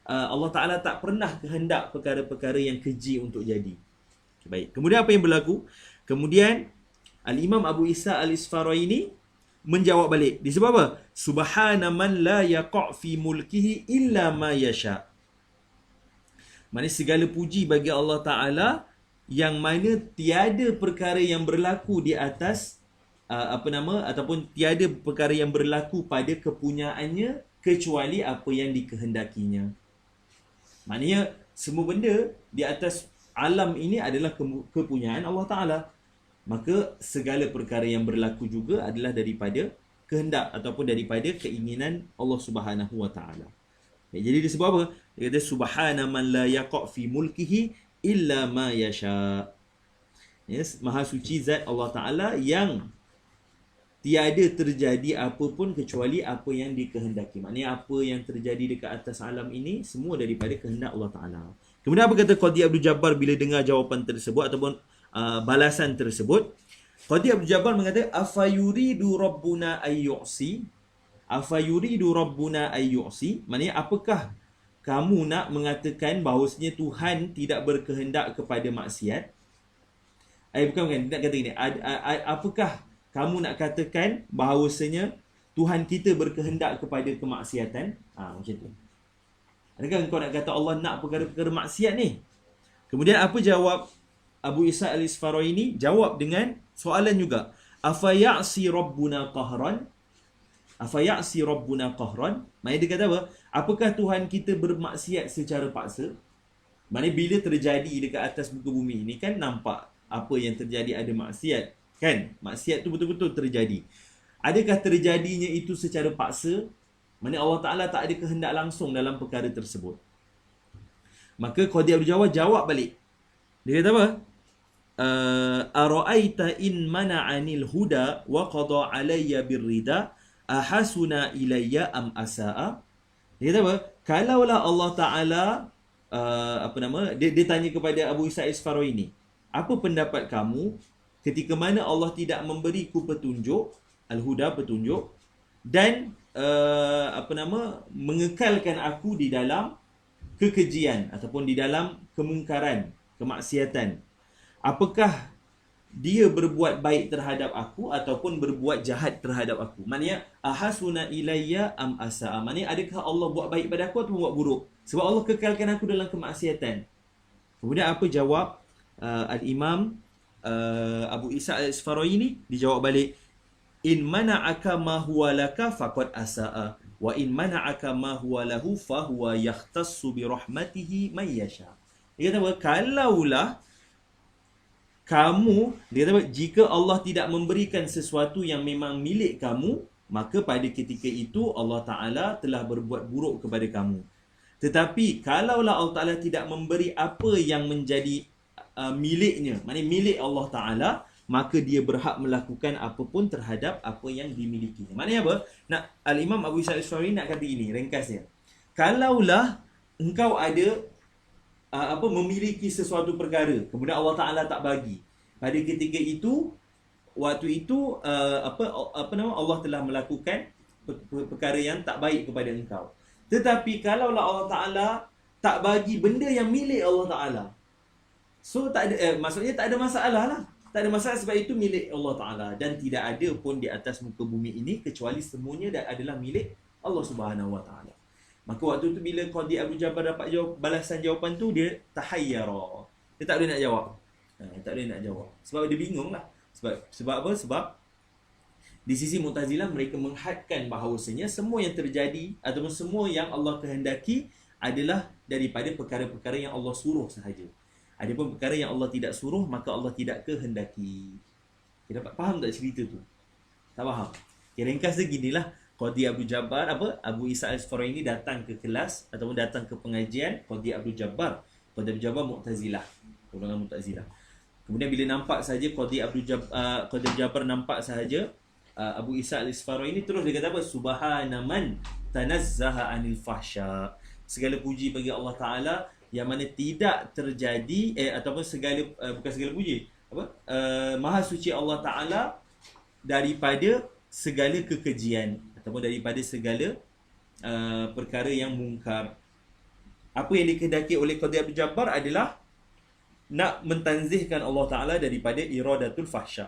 Allah Ta'ala tak pernah kehendak perkara-perkara yang keji untuk jadi. Okay, baik. Kemudian apa yang berlaku? Kemudian Al-Imam Abu Isa Al-Isfaraini menjawab balik. Disebab apa? Subhana man la yaqa' fi mulkihi illa ma yasha. Maksudnya segala puji bagi Allah Ta'ala yang mana tiada perkara yang berlaku di atas ataupun tiada perkara yang berlaku pada kepunyaannya kecuali apa yang dikehendakinya. Maknanya semua benda di atas alam ini adalah kepunyaan Allah Ta'ala. Maka segala perkara yang berlaku juga adalah daripada kehendak ataupun daripada keinginan Allah Subhanahu Wa Ta'ala. Jadi dia sebab apa? Dia kata subhana man la yaqa' fi mulkihi illa ma yasha. Yes, maha suci zat Allah Ta'ala yang tiada terjadi apa pun kecuali apa yang dikehendaki. Maknanya apa yang terjadi dekat atas alam ini semua daripada kehendak Allah Ta'ala. Kemudian apa kata Qadhi Abdul Jabbar bila dengar jawapan tersebut ataupun balasan tersebut? Qadhi Abdul Jabbar mengata afayuridu rabbuna ayyu'si, afayuridu rabbuna ayyu'si, maknanya apakah kamu nak mengatakan bahawasanya Tuhan tidak berkehendak kepada maksiat? Bukan, nak kata gini, apakah kamu nak katakan bahawasanya Tuhan kita berkehendak kepada kemaksiatan? Macam tu. Adakah kau nak kata Allah nak perkara-perkara maksiat ni? Kemudian apa jawab Abu Isa Al-Isfaraini? Jawab dengan soalan juga. Afaya'si rabbuna qahran? Afaya'si rabbuna qahran? Maksudnya dia kata apa? Apakah Tuhan kita bermaksiat secara paksa? Maksudnya bila terjadi dekat atas muka bumi ini kan nampak apa yang terjadi, ada maksiat. Kan? Maksiat tu betul-betul terjadi. Adakah terjadinya itu secara paksa? Maksudnya Allah Ta'ala tak ada kehendak langsung dalam perkara tersebut. Maka Qadhi Abdul Jawad jawab balik. Dia kata apa? Ara'aita in mana'anil huda wa qada alayya birrida ahasuna ilayya am asa'a. Dia kata apa? Kalaulah Allah Ta'ala dia tanya kepada Abu Isa Isfaraini, apa pendapat kamu ketika mana Allah tidak memberiku petunjuk, al-huda, petunjuk, dan mengekalkan aku di dalam kekejian ataupun di dalam kemungkaran, kemaksiatan. Apakah dia berbuat baik terhadap aku ataupun berbuat jahat terhadap aku? Maknanya ahasuna ilayya am asa'a. Maknanya adakah Allah buat baik pada aku atau buat buruk? Sebab Allah kekalkan aku dalam kemaksiatan. Kemudian apa jawab Al-Imam Abu Isa Al-Isfaraini? Dijawab balik, in mana'aka ma huwa laka faqad asa'a wa in mana'aka ma huwa lahu fa huwa yahtassu bi rahmatihi man yasha. Dia kata apa? Kalaulah kamu, dia kata apa? Jika Allah tidak memberikan sesuatu yang memang milik kamu, maka pada ketika itu Allah Ta'ala telah berbuat buruk kepada kamu. Tetapi kalaulah Allah Ta'ala tidak memberi apa yang menjadi miliknya, maknanya milik Allah Ta'ala, maka dia berhak melakukan apapun terhadap apa yang dimilikinya. Maknanya apa? Al-Imam Abu Isa Al-Isfaraini nak kata ini, ringkasnya. Kalaulah engkau ada memiliki sesuatu perkara, kemudian Allah Ta'ala tak bagi, pada ketika itu, waktu itu Allah telah melakukan perkara yang tak baik kepada engkau. Tetapi kalaulah Allah Ta'ala tak bagi benda yang milik Allah Ta'ala, so tak ada, maksudnya tak ada masalah lah. Tak ada masalah sebab itu milik Allah Ta'ala. Dan tidak ada pun di atas muka bumi ini kecuali semuanya adalah milik Allah Subhanahu Wa Ta'ala. Maka waktu tu bila Qadhi Abdul Jabbar dapat balasan jawapan tu, dia tahayyara. Dia tak boleh nak jawab. Tak boleh nak jawab. Sebab dia bingung lah. Sebab apa? Sebab di sisi Mu'tazilah mereka menghadkan bahawasanya semua yang terjadi ataupun semua yang Allah kehendaki adalah daripada perkara-perkara yang Allah suruh sahaja. Adapun perkara yang Allah tidak suruh, maka Allah tidak kehendaki. Kita dapat faham tak cerita tu? Tak faham? Ringkas dia ginilah. Qadhi Abdul Jabbar, Abu Isa Al-Isfaraini datang ke kelas ataupun datang ke pengajian Qadhi Abdul Jabbar. Qadhi Abdul Jabbar Mu'tazilah, golongan Mu'tazilah. Kemudian bila nampak saja Qadhi Abdul Jabbar nampak sahaja Abu Isa Al-Isfaraini, terus dia kata apa? Subhana man tanazzaha anil fahsya. Segala puji bagi Allah Ta'ala yang mana tidak terjadi ataupun bukan segala puji, maha suci Allah Ta'ala daripada segala kekejian ataupun daripada segala perkara yang mungkar. Apa yang dikehendaki oleh Qadhi Abdul Jabbar adalah nak mentanzihkan Allah Ta'ala daripada iradatul fahsya.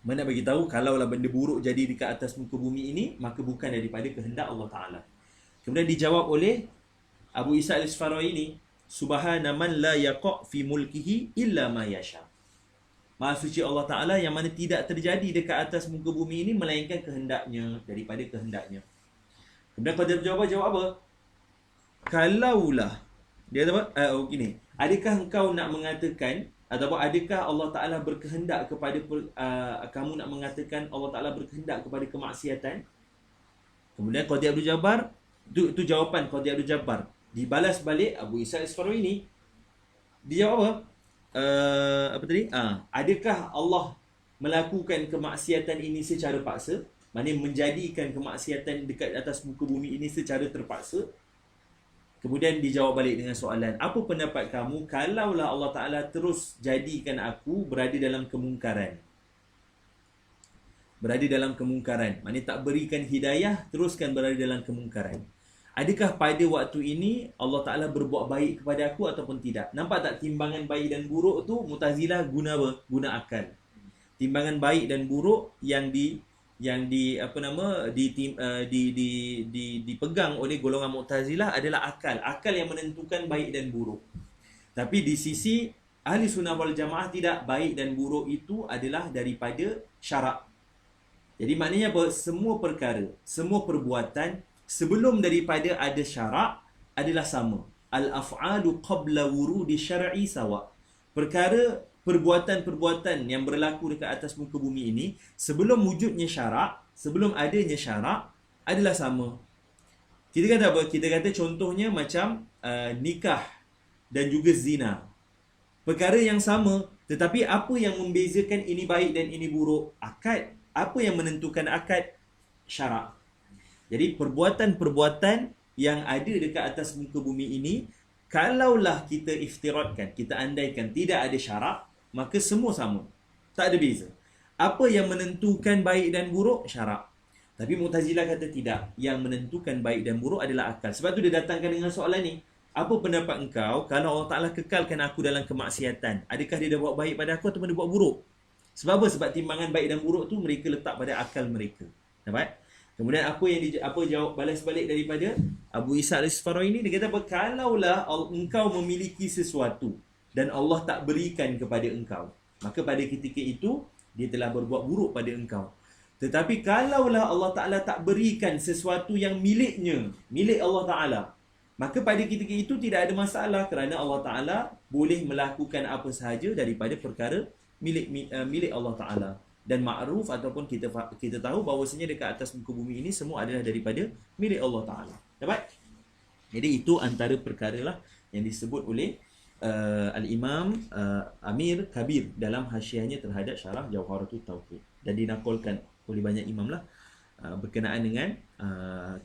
Mana bagi tahu kalaulah benda buruk jadi dekat atas muka bumi ini, maka bukan daripada kehendak Allah Ta'ala. Kemudian dijawab oleh Abu Isa Al-Isfaraini ini, subhana man la yaqa' fi mulkihi illa ma yasha. Maha suci Allah Ta'ala yang mana tidak terjadi dekat atas muka bumi ini melainkan kehendaknya, daripada kehendaknya. Kemudian Qadhi Abdul Jabbar jawab apa? Kalaulah dia kata apa? Gini, adakah engkau nak mengatakan ataupun adakah Allah Ta'ala berkehendak kepada kamu nak mengatakan Allah Ta'ala berkehendak kepada kemaksiatan? Kemudian Qadhi Abdul Jabbar, itu jawapan Qadhi Abdul Jabbar. Dibalas balik Abu Isa Al-Isfaraini ini, dia jawab apa? Apa tadi? Adakah Allah melakukan kemaksiatan ini secara paksa? Maksudnya menjadikan kemaksiatan dekat atas muka bumi ini secara terpaksa? Kemudian dijawab balik dengan soalan, apa pendapat kamu kalaulah Allah Ta'ala terus jadikan aku berada dalam kemungkaran? Berada dalam kemungkaran, maknanya tak berikan hidayah, teruskan berada dalam kemungkaran. Adakah pada waktu ini Allah Ta'ala berbuat baik kepada aku ataupun tidak? Nampak tak timbangan baik dan buruk tu Mu'tazilah guna apa? Guna akal. Timbangan baik dan buruk yang dipegang oleh golongan Mu'tazilah adalah akal. Akal yang menentukan baik dan buruk. Tapi di sisi Ahli Sunnah wal Jamaah tidak, baik dan buruk itu adalah daripada syarak. Jadi maknanya apa? Semua perkara, semua perbuatan sebelum daripada ada syarak adalah sama. Al-af'alu qabla wurudi syar'i sawa. Perbuatan-perbuatan yang berlaku dekat atas muka bumi ini sebelum wujudnya syarak, sebelum adanya syarak adalah sama. Kita kata apa? Kita kata contohnya macam nikah dan juga zina. Perkara yang sama, tetapi apa yang membezakan ini baik dan ini buruk? Akad. Apa yang menentukan akad? Syarak. Jadi perbuatan-perbuatan yang ada dekat atas muka bumi ini, kalaulah kita iftiradkan, kita andaikan tidak ada syarak, maka semua sama. Tak ada beza. Apa yang menentukan baik dan buruk? Syarak. Tapi Mu'tazilah kata tidak. Yang menentukan baik dan buruk adalah akal. Sebab tu dia datangkan dengan soalan ni. Apa pendapat engkau kalau Allah Ta'ala kekalkan aku dalam kemaksiatan? Adakah dia dah buat baik pada aku ataupun dia buat buruk? Sebab apa? Sebab timbangan baik dan buruk tu mereka letak pada akal mereka. Nampak? Kemudian apa jawab balas balik daripada Abu Isa Al-Isfaraini ini? Dia kata apa? Kalaulah engkau memiliki sesuatu dan Allah tak berikan kepada engkau, maka pada ketika itu dia telah berbuat buruk pada engkau. Tetapi kalaulah Allah Ta'ala tak berikan sesuatu yang miliknya, milik Allah Ta'ala, maka pada ketika itu tidak ada masalah kerana Allah Ta'ala boleh melakukan apa sahaja daripada perkara milik Allah Ta'ala. Dan ma'ruf ataupun kita tahu bahawasanya dekat atas muka bumi ini semua adalah daripada milik Allah Ta'ala. Dapat? Jadi itu antara perkara lah yang disebut oleh Al-Imam Amir Kabir dalam hasyiahnya terhadap syarah Jawharatul Tauhid, dan dinakulkan oleh banyak imam lah berkenaan dengan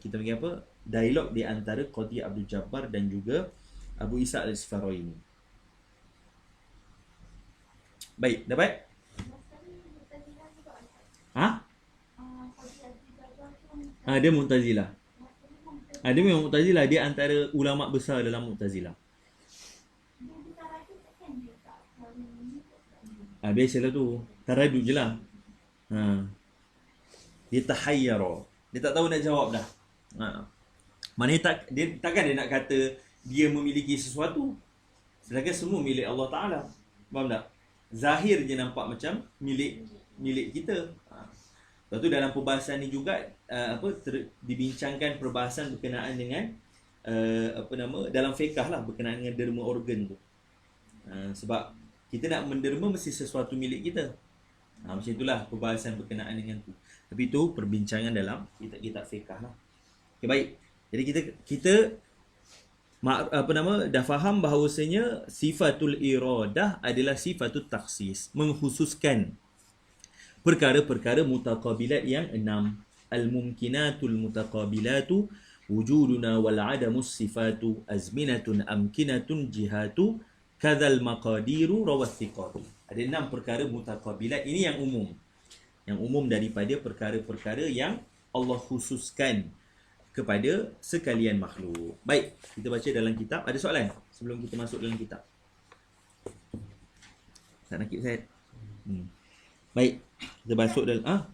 kita panggil apa, dialog di antara Qadhi Abdul Jabbar dan juga Abu Isa Al-Isfaraini. Baik, dapat? Dia Mu'tazilah. Dia memang Mu'tazilah, dia antara ulama besar dalam Mu'tazilah. Biasalah tu, taradud je lah. Dia tahayyara, dia tak tahu nak jawab dah. Maknanya takkan dia nak kata dia memiliki sesuatu sedangkan semua milik Allah Ta'ala. Faham tak? Zahir je nampak macam milik kita. Lepas tu dalam perbahasan ni juga dibincangkan perbahasan berkenaan dengan dalam fiqh lah, berkenaan dengan derma organ tu. Sebab kita nak menderma mesti sesuatu milik kita. Macam itulah perbahasan berkenaan dengan tu. Tapi itu perbincangan dalam kitab fiqh lah. Okay, baik. Jadi kita dah faham bahawasanya sifatul iradah adalah sifatul takhsis, mengkhususkan perkara-perkara mutaqabilat yang 6. Al-mumkinatul mutaqabilatu wujuduna wal adamus sifatu azminatun amkinatun jihatu kadzal maqadiru rawathiqatu. Ada 6 perkara mutaqabilat. Ini yang umum. Yang umum daripada perkara-perkara yang Allah khususkan kepada sekalian makhluk. Baik, kita baca dalam kitab. Ada soalan sebelum kita masuk dalam kitab? Tak nak keep set. Baik, kita masuk dalam Kalau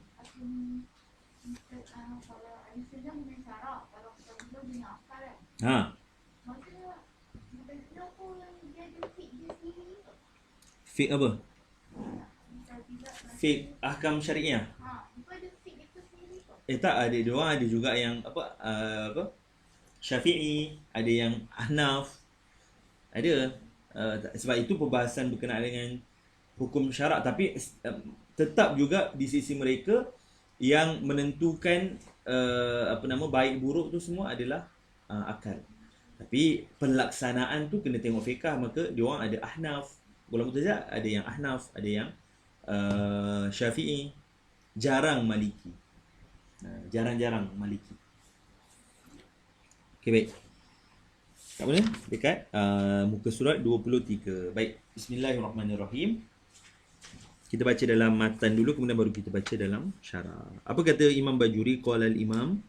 ada sedang dengan syarak, kalau kita punya akal kan, maksudnya benda apa yang dia ada fit dia sendiri tu. Fiqh apa? Misal tidak Fiqh ahkam syariah. itu ada fit dia tu sendiri tu. Tak, ada diorang ada juga yang Syafi'i, ada yang Ahnaf. Ada. Sebab itu perbahasan berkenaan dengan hukum syarak, tapi tetap juga di sisi mereka yang menentukan baik buruk tu semua adalah akal. Tapi pelaksanaan tu kena tengok fiqh, maka diorang ada Ahnaf. Ulama Mu'tazilah ada yang Ahnaf, ada yang Syafi'i, jarang Maliki. Jarang-jarang Maliki. Okey, baik. Kat mana? Dekat muka surat 23. Baik, bismillahirrahmanirrahim. Kita baca dalam matan dulu, kemudian baru kita baca dalam syarah. Apa kata Imam Bajuri? Qala al-Imam,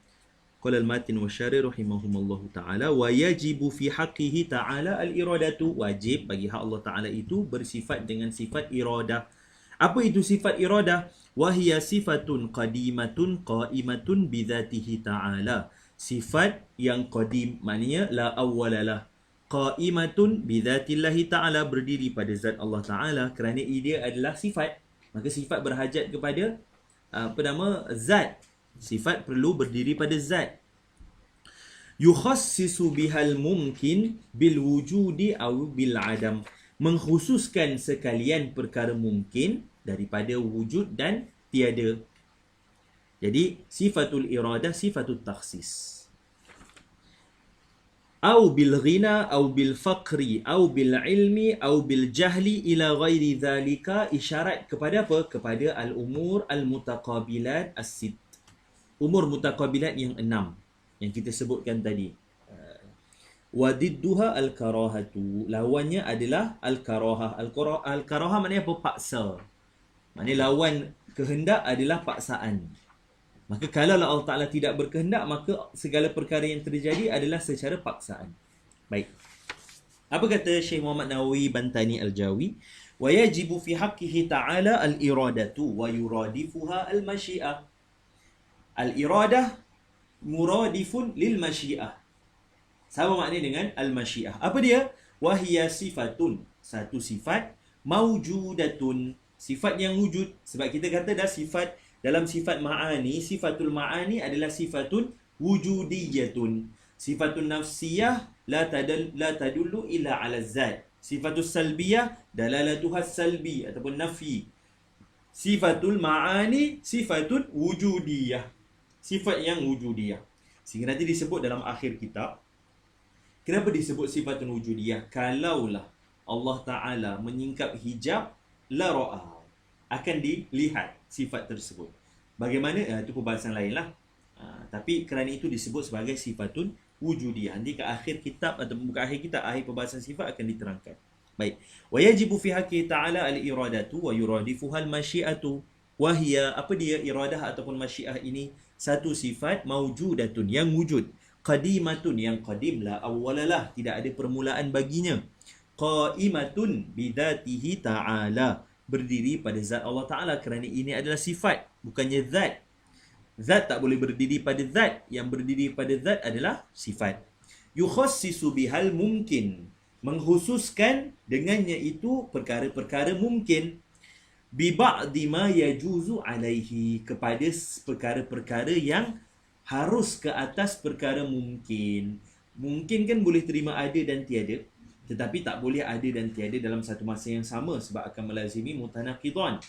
qala al-Matin wa syarih rahimahumallahu ta'ala, wa yajibu fi haqqihi ta'ala al-iradatu. Wajib bagi hak Allah Ta'ala itu bersifat dengan sifat iradah. Apa itu sifat iradah? Wa hiya sifatun qadimatun qa'imatun bidhatihi ta'ala. Sifat yang qadim, maknanya la awwalalah. Qa'imatun bidzatillahi ta'ala, berdiri pada zat Allah Ta'ala, kerana ia adalah sifat. Maka sifat berhajat kepada zat. Sifat perlu berdiri pada zat. Yukhassisu bihal mumkin bil wujudi aw bil adam. Mengkhususkan sekalian perkara mungkin daripada wujud dan tiada. Jadi sifatul iradah, sifatul takhsis. Au bil ghina au bil faqri au bil ilmi au bil jahli ila ghairi dhalika, isyarat kepada apa? Kepada al-umur al-mutaqabilat as-sitt. Umur mutaqabilat yang 6 yang kita sebutkan tadi. Wadidduha al-karahatu, lawannya adalah al-karahah. Al-karahah maknanya apa? Paksa. Maknanya lawan kehendak adalah paksaan. Maka kalau Allah Ta'ala tidak berkehendak, maka segala perkara yang terjadi adalah secara paksaan. Baik. Apa kata Syekh Muhammad Nawawi Bantani Al-Jawi? Wa yajibu fi haqqihi ta'ala al-iradatu wa yuradifuha al-masyi'ah. Al-iradah muradifun lil masyi'ah. Sama makna dengan al-masyi'ah. Apa dia? Wa hiya sifatun. Satu sifat maujudatun. Sifat yang wujud. Sebab kita kata dah sifat. Dalam sifat ma'ani, sifatul ma'ani adalah sifatun wujudiyatun. Sifatun nafsiyah la tadullu illa ala zat. Sifatul salbiyah dalalatuha salbi ataupun nafi. Sifatul ma'ani sifatun wujudiyah. Sifat yang wujudiyah. Sehingga nanti disebut dalam akhir kitab. Kenapa disebut sifatun wujudiyah? Kalaulah Allah Ta'ala menyingkap hijab, la ra'a, akan dilihat sifat tersebut. Bagaimana? Itu perbahasan lain lah. Tapi kerana itu disebut sebagai sifatun wujudiyah. Nanti ke akhir kitab atau bukan akhir kitab, akhir perbahasan sifat akan diterangkan. Baik. Wa yajibu fi haqqi ta'ala al-iradatu wa yuradifuha al-masyi'atu. Wa hiya, apa dia iradah ataupun masyiah ini? Satu sifat maujudatun, yang wujud. Qadimatun, yang qadim, la awwalalah, tidak ada permulaan baginya. Qa'imatun bidatihi ta'ala, berdiri pada zat Allah Ta'ala, kerana ini adalah sifat, bukannya zat. Zat tak boleh berdiri pada zat. Yang berdiri pada zat adalah sifat. Yukhassisu bihal mungkin, mengkhususkan dengannya itu perkara-perkara mungkin. Bi ba'di ma yajuzu alaihi, kepada perkara-perkara yang harus ke atas perkara mungkin. Mungkin kan boleh terima ada dan tiada, tetapi tak boleh ada dan tiada dalam satu masa yang sama sebab akan melazimi mutanaqidan.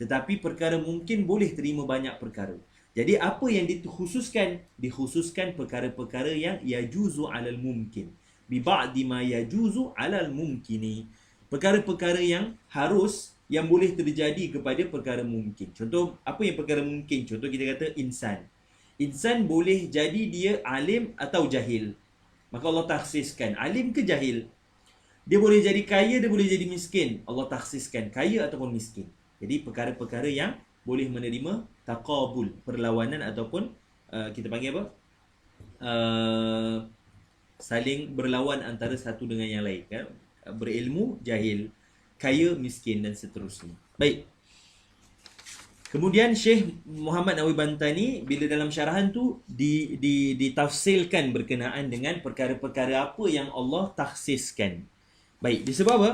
Tetapi perkara mungkin boleh terima banyak perkara. Jadi apa yang dikhususkan? Dikhususkan perkara-perkara yang yajuzu alal mumkin. Bi ba'di ma yajuzu alal mumkini. Perkara-perkara yang harus, yang boleh terjadi kepada perkara mungkin. Contoh, apa yang perkara mungkin? Contoh kita kata insan. Insan boleh jadi dia alim atau jahil. Maka Allah takhsiskan alim ke jahil. Dia boleh jadi kaya, dia boleh jadi miskin. Allah takhsiskan kaya ataupun miskin. Jadi perkara-perkara yang boleh menerima taqabul, perlawanan ataupun kita panggil apa? saling berlawan antara satu dengan yang lain kan. Berilmu, jahil, kaya, miskin dan seterusnya. Baik. Kemudian Syekh Muhammad Nawawi Bantani bila dalam syarahan tu ditafsirkan berkenaan dengan perkara-perkara apa yang Allah takhsiskan. Baik, disebab apa?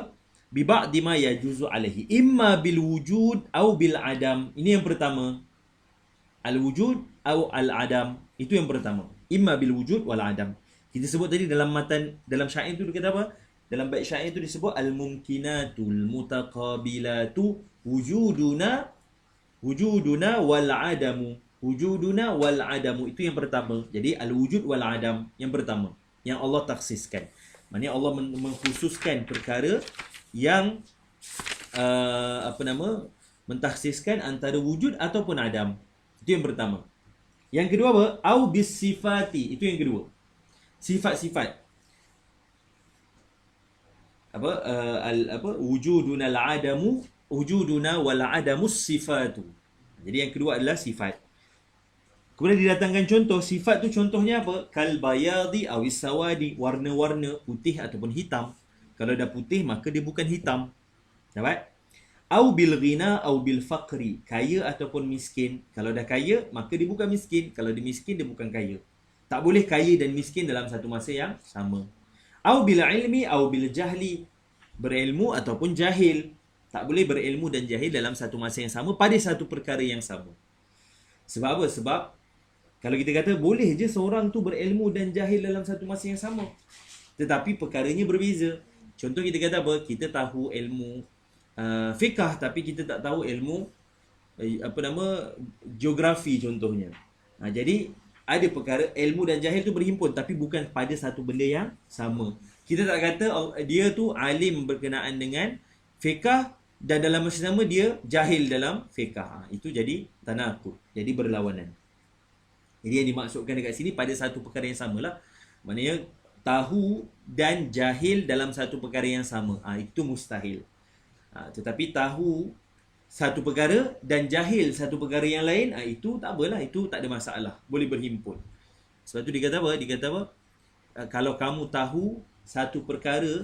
Bi ba'di ma yajuzu alaihi imma bil wujud au bil adam. Ini yang pertama. Al wujud au al adam. Itu yang pertama. Imma bil wujud wal adam. Kita sebut tadi dalam matan, dalam syair tu dia kata apa? Dalam bait syair tu disebut al mumkinatul mutaqabilatu wujuduna wal adamu. Wujuduna wal adamu itu yang pertama. Jadi al wujud wal adam yang pertama yang Allah taksiskan. Maksudnya Allah mengkhususkan perkara yang mentaksiskan antara wujud ataupun adam. Itu yang pertama. Yang kedua apa? Au bis sifati. Itu yang kedua. Sifat-sifat. Wujuduna al adamu, wujuduna wal adamus sifatu. Jadi yang kedua adalah sifat. Kemudian didatangkan contoh. Sifat tu contohnya apa? Kal bayadi awis sawadi. Warna-warna putih ataupun hitam. Kalau dah putih maka dia bukan hitam. Dapat? Au bil ghina au bil faqri. Kaya ataupun miskin. Kalau dah kaya maka dia bukan miskin. Kalau dia miskin dia bukan kaya. Tak boleh kaya dan miskin dalam satu masa yang sama. Au bil ilmi au bil jahli. Berilmu ataupun jahil. Tak boleh berilmu dan jahil dalam satu masa yang sama pada satu perkara yang sama. Sebab apa? Sebab kalau kita kata boleh je seorang tu berilmu dan jahil dalam satu masa yang sama. Tetapi perkaranya berbeza. Contoh kita kata apa? Kita tahu ilmu fiqah tapi kita tak tahu ilmu geografi contohnya. Jadi ada perkara ilmu dan jahil tu berhimpun tapi bukan pada satu benda yang sama. Kita tak kata dia tu alim berkenaan dengan fiqah dan dalam masa sama dia jahil dalam fiqah. Itu jadi tanaqud, jadi berlawanan. Jadi yang dimaksudkan dekat sini pada satu perkara yang samalah. Maknanya tahu dan jahil dalam satu perkara yang sama. Itu mustahil. Tetapi tahu satu perkara dan jahil satu perkara yang lain, itu tak apalah, itu tak ada masalah, boleh berhimpun. Sebab tu dia kata apa? Dia kata apa? Kalau kamu tahu satu perkara,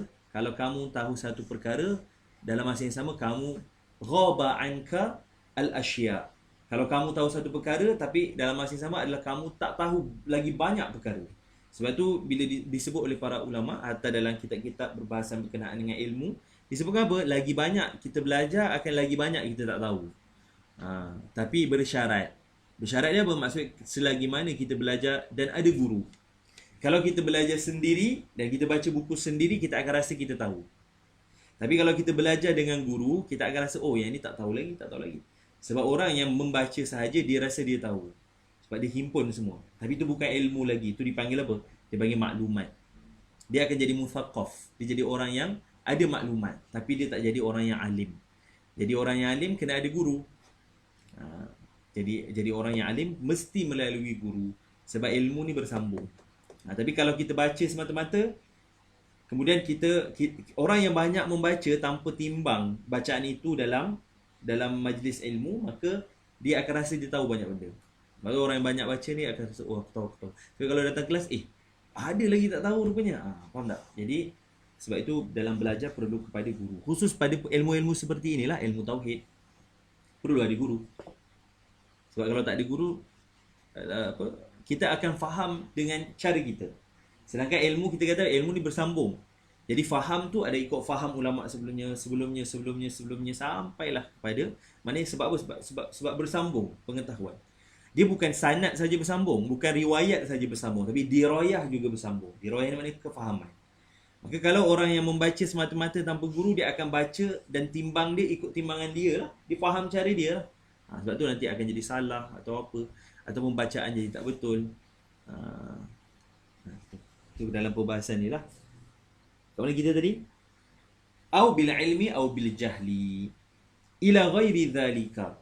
dalam masa yang sama kamu ghaba anka al-asya. Kalau kamu tahu satu perkara tapi dalam masa yang sama adalah kamu tak tahu lagi banyak perkara. Sebab tu bila disebut oleh para ulama atau dalam kitab-kitab berbahasan berkenaan dengan ilmu, disebutkan apa? Lagi banyak kita belajar akan lagi banyak kita tak tahu. Tapi bersyarat. Bersyarat dia apa? Maksud selagi mana kita belajar dan ada guru. Kalau kita belajar sendiri dan kita baca buku sendiri, kita akan rasa kita tahu. Tapi kalau kita belajar dengan guru, kita akan rasa, oh yang ni tak tahu lagi. Sebab orang yang membaca sahaja, dia rasa dia tahu. Sebab dia himpun semua. Tapi itu bukan ilmu lagi. Itu dipanggil apa? Dia panggil maklumat. Dia akan jadi muthaqaf. Dia jadi orang yang ada maklumat. Tapi dia tak jadi orang yang alim. Jadi orang yang alim kena ada guru. Jadi orang yang alim mesti melalui guru. Sebab ilmu ni bersambung. Tapi kalau kita baca semata-mata, kemudian kita orang yang banyak membaca tanpa timbang bacaan itu dalam majlis ilmu, maka dia akan rasa dia tahu banyak benda. Maka orang yang banyak baca ni akan rasa, oh aku tahu. Tapi kalau datang kelas, ada lagi tak tahu rupanya. Faham tak? Jadi sebab itu dalam belajar perlu kepada guru. Khusus pada ilmu-ilmu seperti inilah, ilmu tauhid, perlu ada guru. Sebab kalau tak ada guru, kita akan faham dengan cara kita. Sedangkan ilmu, kita kata ilmu ni bersambung. Jadi faham tu ada ikut faham ulama sebelumnya sampailah kepada, maknanya sebab apa? Sebab bersambung pengetahuan. Dia bukan sanad saja bersambung, bukan riwayat saja bersambung, tapi dirayah juga bersambung. Dirayah ni maknanya kefahaman. Maka kalau orang yang membaca semata-mata tanpa guru, dia akan baca dan timbang dia ikut timbangan dia lah. Dia faham cara dia lah. Sebab tu nanti akan jadi salah atau apa, ataupun bacaan jadi tak betul. Itu dalam perbahasan ni lah. Kat mana kita tadi? Au bil ilmi au bil jahli ila ghairi dhalika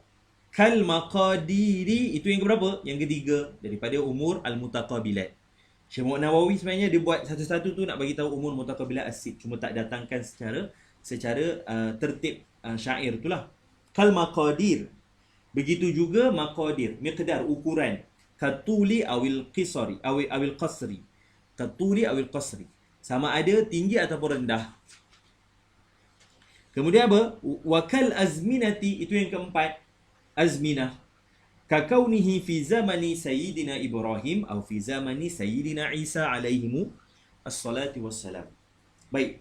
kal maqadiri. Itu yang keberapa? Yang ketiga daripada umur al-mutaqabilat. Syekh Muhammad Nawawi sebenarnya dia buat satu-satu tu nak bagi tahu umur mutaqabilat as-sit, cuma tak datangkan secara tertib syair itulah. Kal maqadir. Begitu juga maqadir, miqdar, ukuran. katuli awil qisari awil qasri. Katuli awil qasri. Sama ada tinggi ataupun rendah. Kemudian apa? Wakal azminati, itu yang keempat. Azminah. Kakaunihi fi zamani Sayyidina Ibrahim atau fi zamani Sayyidina Isa alaihimu as-salatu wassalam. Baik.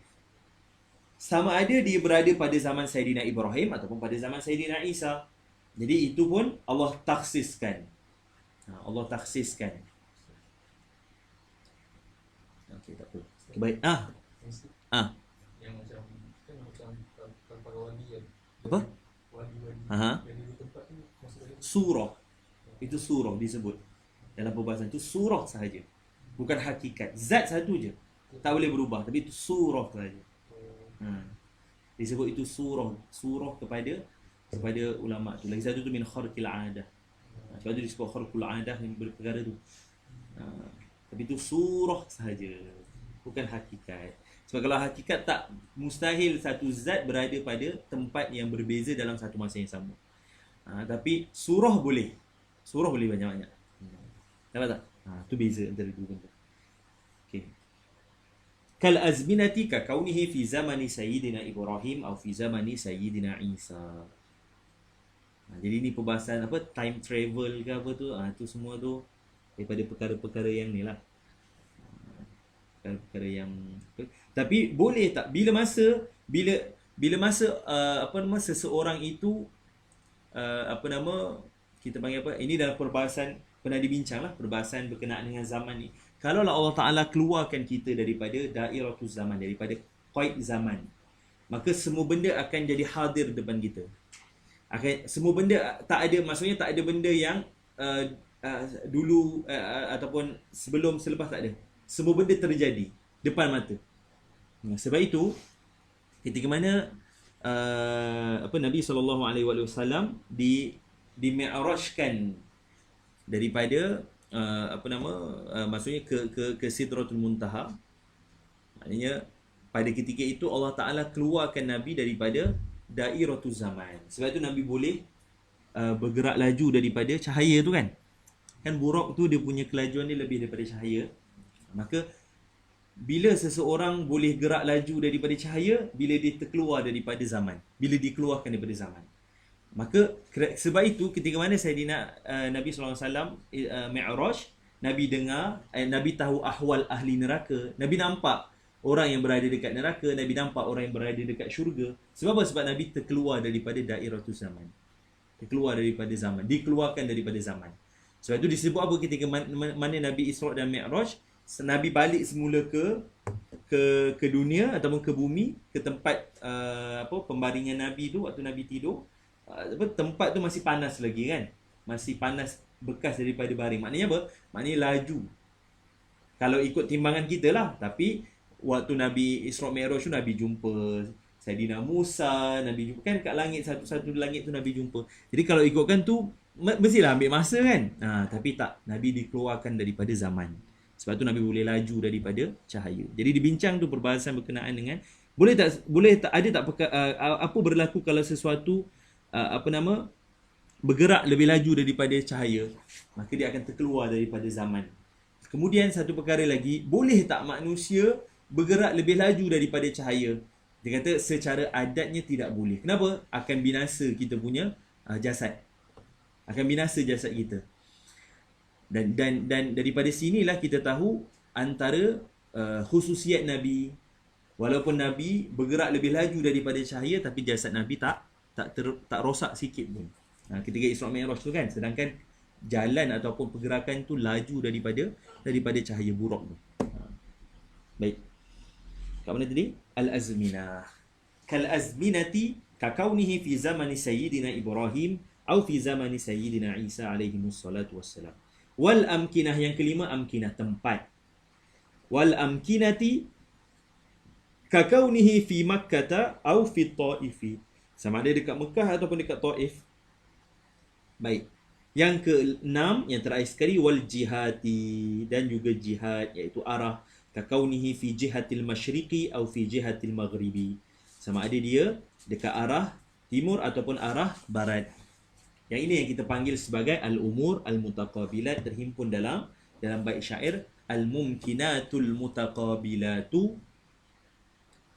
Sama ada dia berada pada zaman Sayyidina Ibrahim ataupun pada zaman Sayyidina Isa. Jadi itu pun Allah taksiskan. Allah taksiskan. Okey, tak apa. Okay, baik. Yang macam tanpa wali kan. Apa? Wali-wali. Aha. Yang di tempat tu maksudnya Surah. Itu surah disebut. Dalam perbahasan itu surah sahaja. Bukan hakikat. Zat satu je. Tak boleh berubah. Tapi itu surah sahaja. Disebut itu surah. Surah kepada ulama tu. Lagi satu tu min kharqil adah. Sebab tu disebut kharqul adah yang berperkara tu. Tapi itu surah sahaja. Bukan hakikat. Sebab kalau hakikat tak, mustahil satu zat berada pada tempat yang berbeza dalam satu masa yang sama. Tapi surah boleh. Surah boleh banyak-banyak. Nampak tak? Tu beza antara dua benda. Okey. Kal azminati ka kaunihi fi zamani Sayyidina Ibrahim atau fi zamani Sayyidina Isa. Jadi ni perbahasan apa, time travel ke apa tu, tu semua tu daripada perkara-perkara yang ni lah. Perkara yang tapi boleh tak bila masa seseorang itu kita panggil apa, ini dalam perbahasan pernah dibincang lah, perbahasan berkenaan dengan zaman ni. Kalau Allah Ta'ala keluarkan kita daripada dairatul zaman, daripada qaid zaman, maka semua benda akan jadi hadir depan kita. Semua benda tak ada, maksudnya tak ada benda yang dulu ataupun selepas tak ada. Semua benda terjadi depan mata. Sebab itu ketika mana Nabi SAW di-mi'rajkan daripada maksudnya ke Sidratul Muntaha. Maknanya pada ketika itu Allah Ta'ala keluarkan Nabi daripada dairatul zaman. Sebab itu Nabi boleh bergerak laju daripada cahaya tu kan. Kan buraq tu dia punya kelajuan dia lebih daripada cahaya. Maka bila seseorang boleh gerak laju daripada cahaya, bila dia terkeluar daripada zaman, bila dikeluarkan daripada zaman. Maka sebab itu ketika mana Sayyidina Nabi SAW Mi'raj, Nabi dengar, Nabi tahu ahwal ahli neraka, Nabi nampak orang yang berada dekat neraka, Nabi nampak orang yang berada dekat syurga. Sebab apa? Sebab Nabi terkeluar daripada dairatul zaman. Terkeluar daripada zaman, dikeluarkan daripada zaman. Sebab itu disebut apa ketika mana Nabi Isra' dan Mi'raj, Nabi balik semula ke dunia ataupun ke bumi, ke tempat pembaringan Nabi tu waktu Nabi tidur. Tempat tu masih panas lagi kan, masih panas bekas daripada baring. Maknanya apa? Maknanya laju kalau ikut timbangan kita lah. Tapi waktu Nabi Isra' Mi'raj tu Nabi jumpa Sayyidina Musa, Nabi jumpa kan kat langit, satu-satu langit tu Nabi jumpa. Jadi kalau ikutkan tu mestilah ambil masa kan. Tapi tak, Nabi dikeluarkan daripada zaman. Sebab tu Nabi boleh laju daripada cahaya. Jadi dibincang tu perbahasan berkenaan dengan boleh tak ada tak apa berlaku kalau sesuatu bergerak lebih laju daripada cahaya, maka dia akan terkeluar daripada zaman. Kemudian satu perkara lagi, boleh tak manusia bergerak lebih laju daripada cahaya? Dia kata secara adatnya tidak boleh. Kenapa? Akan binasa kita punya jasad. Akan binasa jasad kita. Dan daripada sinilah kita tahu antara khususiat Nabi. Walaupun Nabi bergerak lebih laju daripada cahaya, tapi jasad Nabi tak rosak sikit pun. Ketika Isra' Mi'raj tu kan, sedangkan jalan ataupun pergerakan tu laju daripada cahaya buraq tu. Baik. Kat mana tadi? Al-azminah. Kal azminati ka kaunihi fi zamani Sayyidina Ibrahim atau fi zamani Sayyidina Isa alaihi wassalatu wassalam. Wal amkinah, yang kelima amkinah, tempat. Wal amkinati ka kaunihi fi Makkah atau fi Taifi. Sama ada dekat Mekah ataupun dekat Taif. Baik. Yang keenam, yang terakhir sekali, wal jihati, dan juga jihad, iaitu arah. Kakaunihi fi jihatil masyriqi atau fi jihatil maghribi. Sama ada dia dekat arah timur ataupun arah barat. Yang ini yang kita panggil sebagai al-umur al-mutaqabilat, terhimpun dalam bait syair al-mumkinatul mutaqabilatu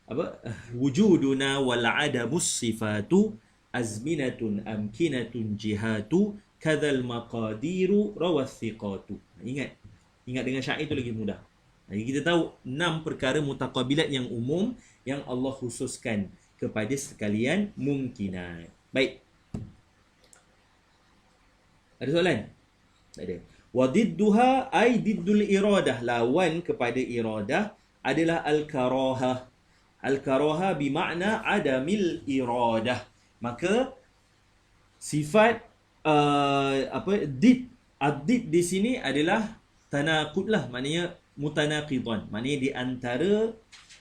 apa wujuduna wal adamus sifatu azminatun amkinatun jihatu kadzal maqadiru rawathiqatu. Ingat dengan syair itu lagi mudah. Jadi kita tahu 6 perkara mutaqabilat yang umum yang Allah khususkan kepada sekalian mumkinat. Baik. Ada soalan? Tak ada. Wa didduha ay diddul iradah, lawan kepada iradah adalah al-karahah. Al-karahah bermakna adamil iradah. Maka sifat ad-did di sini adalah tanaqud lah, maknanya mutanaqidan. Maknanya di antara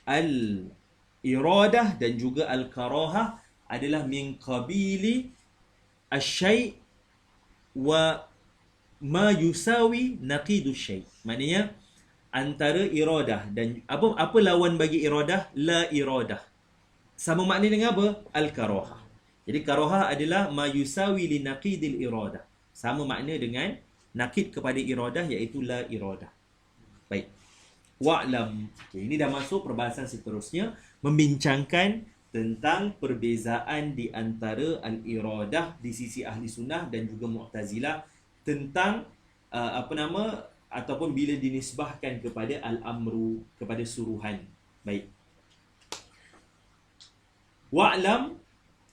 al-iradah dan juga al-karahah adalah min qabili asy-syai' wa ma yusawi naqidu syai'. Maknanya antara iradah dan apa lawan bagi iradah? La iradah. Sama makna dengan apa? Al-karahah. Jadi karahah adalah ma yusawi li naqidil iradah. Sama makna dengan naqid kepada iradah, iaitu la iradah. Baik. Wa'lam. Okay, ini dah masuk perbahasan seterusnya, membincangkan tentang perbezaan di antara al-iradah di sisi ahli sunnah dan juga mu'tazilah tentang ataupun bila dinisbahkan kepada al-amru, kepada suruhan. Baik. Wa'lam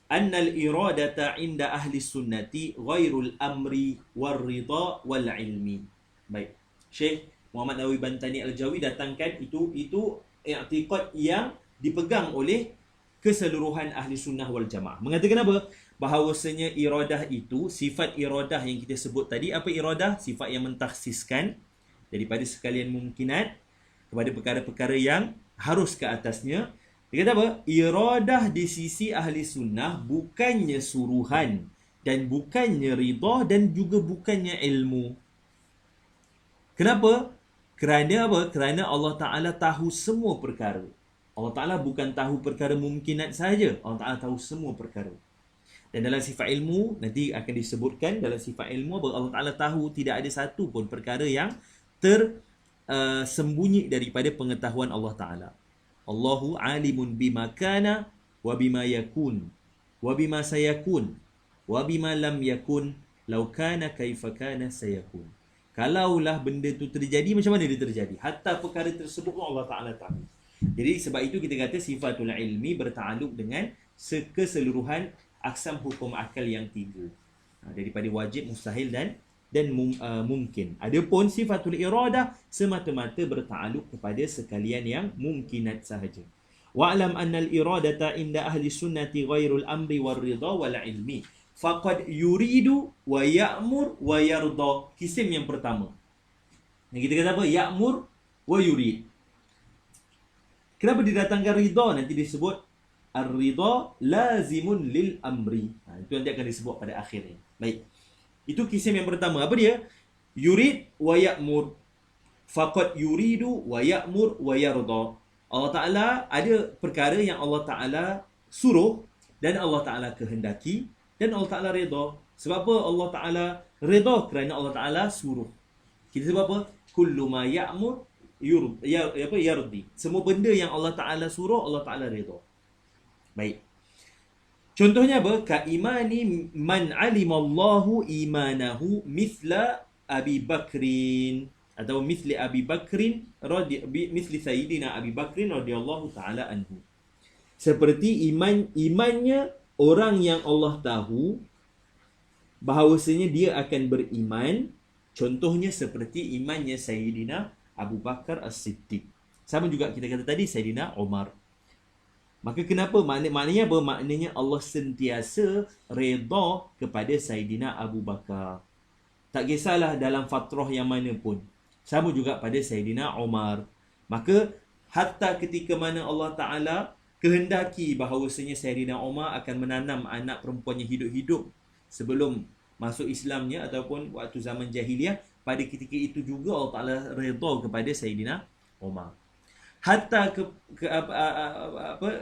anna al-iradata 'inda ahli sunnati ghairul amri war ridha wal ilmi. Baik. Syekh Muhammad Nawawi Bantani Al-Jawi datangkan itu i'tiqad yang dipegang oleh keseluruhan ahli sunnah wal jamaah. Mengatakan apa? Bahawasanya iradah itu, sifat iradah yang kita sebut tadi, apa iradah? Sifat yang mentakhsiskan daripada sekalian mumkinat kepada perkara-perkara yang harus ke atasnya. Dia kata apa? Iradah di sisi ahli sunnah bukannya suruhan dan bukannya ridha dan juga bukannya ilmu. Kenapa? Kerana apa? Kerana Allah Ta'ala tahu semua perkara. Allah Ta'ala bukan tahu perkara mumkinat sahaja. Allah Ta'ala tahu semua perkara. Dan dalam sifat ilmu, nanti akan disebutkan dalam sifat ilmu, Allah Ta'ala tahu tidak ada satu pun perkara yang tersembunyi daripada pengetahuan Allah Ta'ala. Allahu alimun bima kana wa bima yakun wa bima sayakun wa bima lam yakun law kana kaifa kana sayakun. Kalaulah benda itu terjadi, macam mana dia terjadi? Hatta perkara tersebut pun Allah Ta'ala tahu. Jadi sebab itu kita kata sifatul ilmi bertakluk dengan keseluruhan aksam hukum akal yang 3. Daripada wajib, mustahil dan mungkin. Adapun sifatul iradah semata-mata bertakluk kepada sekalian yang mumkinat sahaja. Wa'lam anna al-iradata inda ahli sunnati ghairul amri war ridha wal ilmi. Faqad yuridu wa ya'mur wa yarda. Kisim yang pertama. Yang kita kata apa? Ya'mur wa yurid. Kenapa didatangkan ridha? Nanti disebut ar-ridha lazimun lil amri. Itu nanti akan disebut pada akhirnya. Baik. Itu kisim yang pertama. Apa dia? Yurid wa ya'mur. Faqad yuridu wa ya'mur wa yarda. Allah Ta'ala ada perkara yang Allah Ta'ala suruh dan Allah Ta'ala kehendaki dan Allah Ta'ala redha. Sebab apa Allah Ta'ala redha? Kerana Allah Ta'ala suruh. Kita sebab apa? Kullu ma ya'mur yardi. Semua benda yang Allah Ta'ala suruh, Allah Ta'ala redha. Baik. Contohnya apa? Ka imani man alimallahu imanahu mithla Abi Bakrin, atau mithli Abi Bakrin mithli Sayyidina Abi Bakrin radhiyallahu ta'ala anhu. Seperti imannya orang yang Allah tahu bahawasanya dia akan beriman, contohnya seperti imannya Sayyidina Abu Bakar As-Siddiq. Sama juga kita kata tadi Sayyidina Umar. Maka kenapa? Maknanya apa? Maknanya Allah sentiasa redha kepada Sayyidina Abu Bakar. Tak kisahlah dalam fatrah yang mana pun. Sama juga pada Sayyidina Umar. Maka hatta ketika mana Allah Ta'ala kehendaki bahawasanya Sayyidina Umar akan menanam anak perempuannya hidup-hidup sebelum masuk Islamnya ataupun waktu zaman jahiliah, pada ketika itu juga Allah Ta'ala redha kepada Sayyidina Umar. Hatta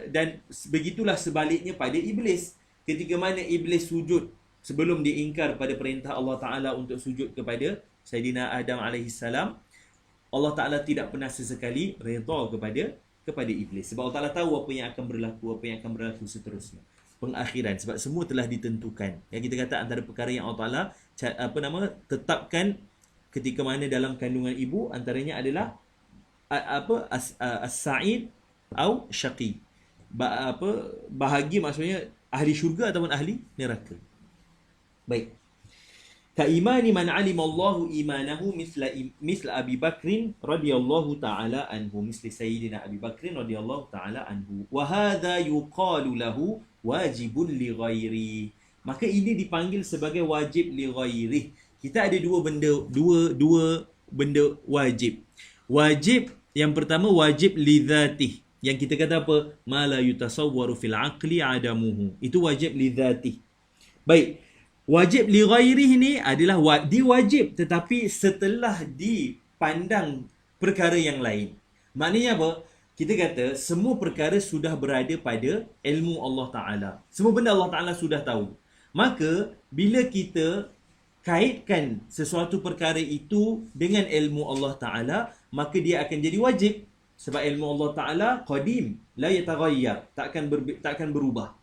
dan begitulah sebaliknya pada iblis. Ketika mana iblis sujud sebelum diingkar pada perintah Allah Ta'ala untuk sujud kepada Sayyidina Adam alaihissalam, Allah Ta'ala tidak pernah sesekali redha kepada iblis. Sebab Allah Ta'ala tahu apa yang akan berlaku seterusnya. Pengakhiran. Sebab semua telah ditentukan. Yang kita kata antara perkara yang Allah Ta'ala tetapkan ketika mana dalam kandungan ibu, antaranya adalah as-sa'id atau syaqi. Bahagi maksudnya ahli syurga ataupun ahli neraka. Baik. Kaimani man alima Allahu imanahu misla Abi Bakrin radhiyallahu ta'ala anhu, misli Sayyidina Abi Bakrin radhiyallahu ta'ala anhu, wa hadha yuqalu lahu wajibun li ghairi. Maka ini dipanggil sebagai wajib li ghairi. Kita ada dua benda wajib. Wajib yang pertama wajib li dzatih. Yang kita kata apa? Ma la yutasawwaru fil aqli adamuhu. Itu wajib li dzatih. Baik. Wajib li ghairih ni adalah diwajib tetapi setelah dipandang perkara yang lain. Maknanya apa? Kita kata semua perkara sudah berada pada ilmu Allah Ta'ala. Semua benda Allah Ta'ala sudah tahu. Maka bila kita kaitkan sesuatu perkara itu dengan ilmu Allah Ta'ala, maka dia akan jadi wajib. Sebab ilmu Allah Ta'ala qadim, la yataghayyar, takkan berubah.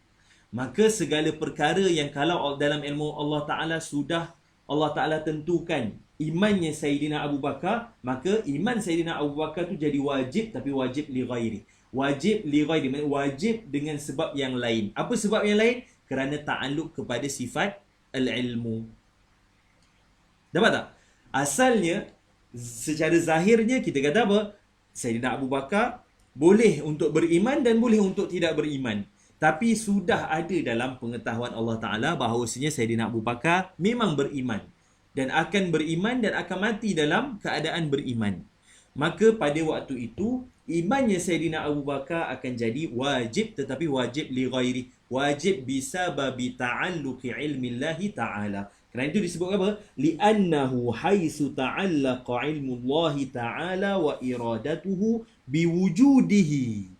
Maka segala perkara yang kalau dalam ilmu Allah Ta'ala sudah Allah Ta'ala tentukan imannya Sayyidina Abu Bakar, maka iman Sayyidina Abu Bakar tu jadi wajib, tapi wajib li ghairi. Wajib li ghairi, wajib dengan sebab yang lain. Apa sebab yang lain? Kerana ta'alluq kepada sifat al-ilmu. Dapat tak? Asalnya, secara zahirnya kita kata apa? Sayyidina Abu Bakar boleh untuk beriman dan boleh untuk tidak beriman. Tapi sudah ada dalam pengetahuan Allah Ta'ala bahawasanya Sayyidina Abu Bakar memang beriman. Dan akan beriman dan akan mati dalam keadaan beriman. Maka pada waktu itu, imannya Sayyidina Abu Bakar akan jadi wajib, tetapi wajib li ghairi. Wajib bisababi ta'alluqi ilmillahi ta'ala. Kerana itu disebut apa? Li'annahu haisu ta'allaqa ilmullahi ta'ala wa iradatuhu biwujudihi.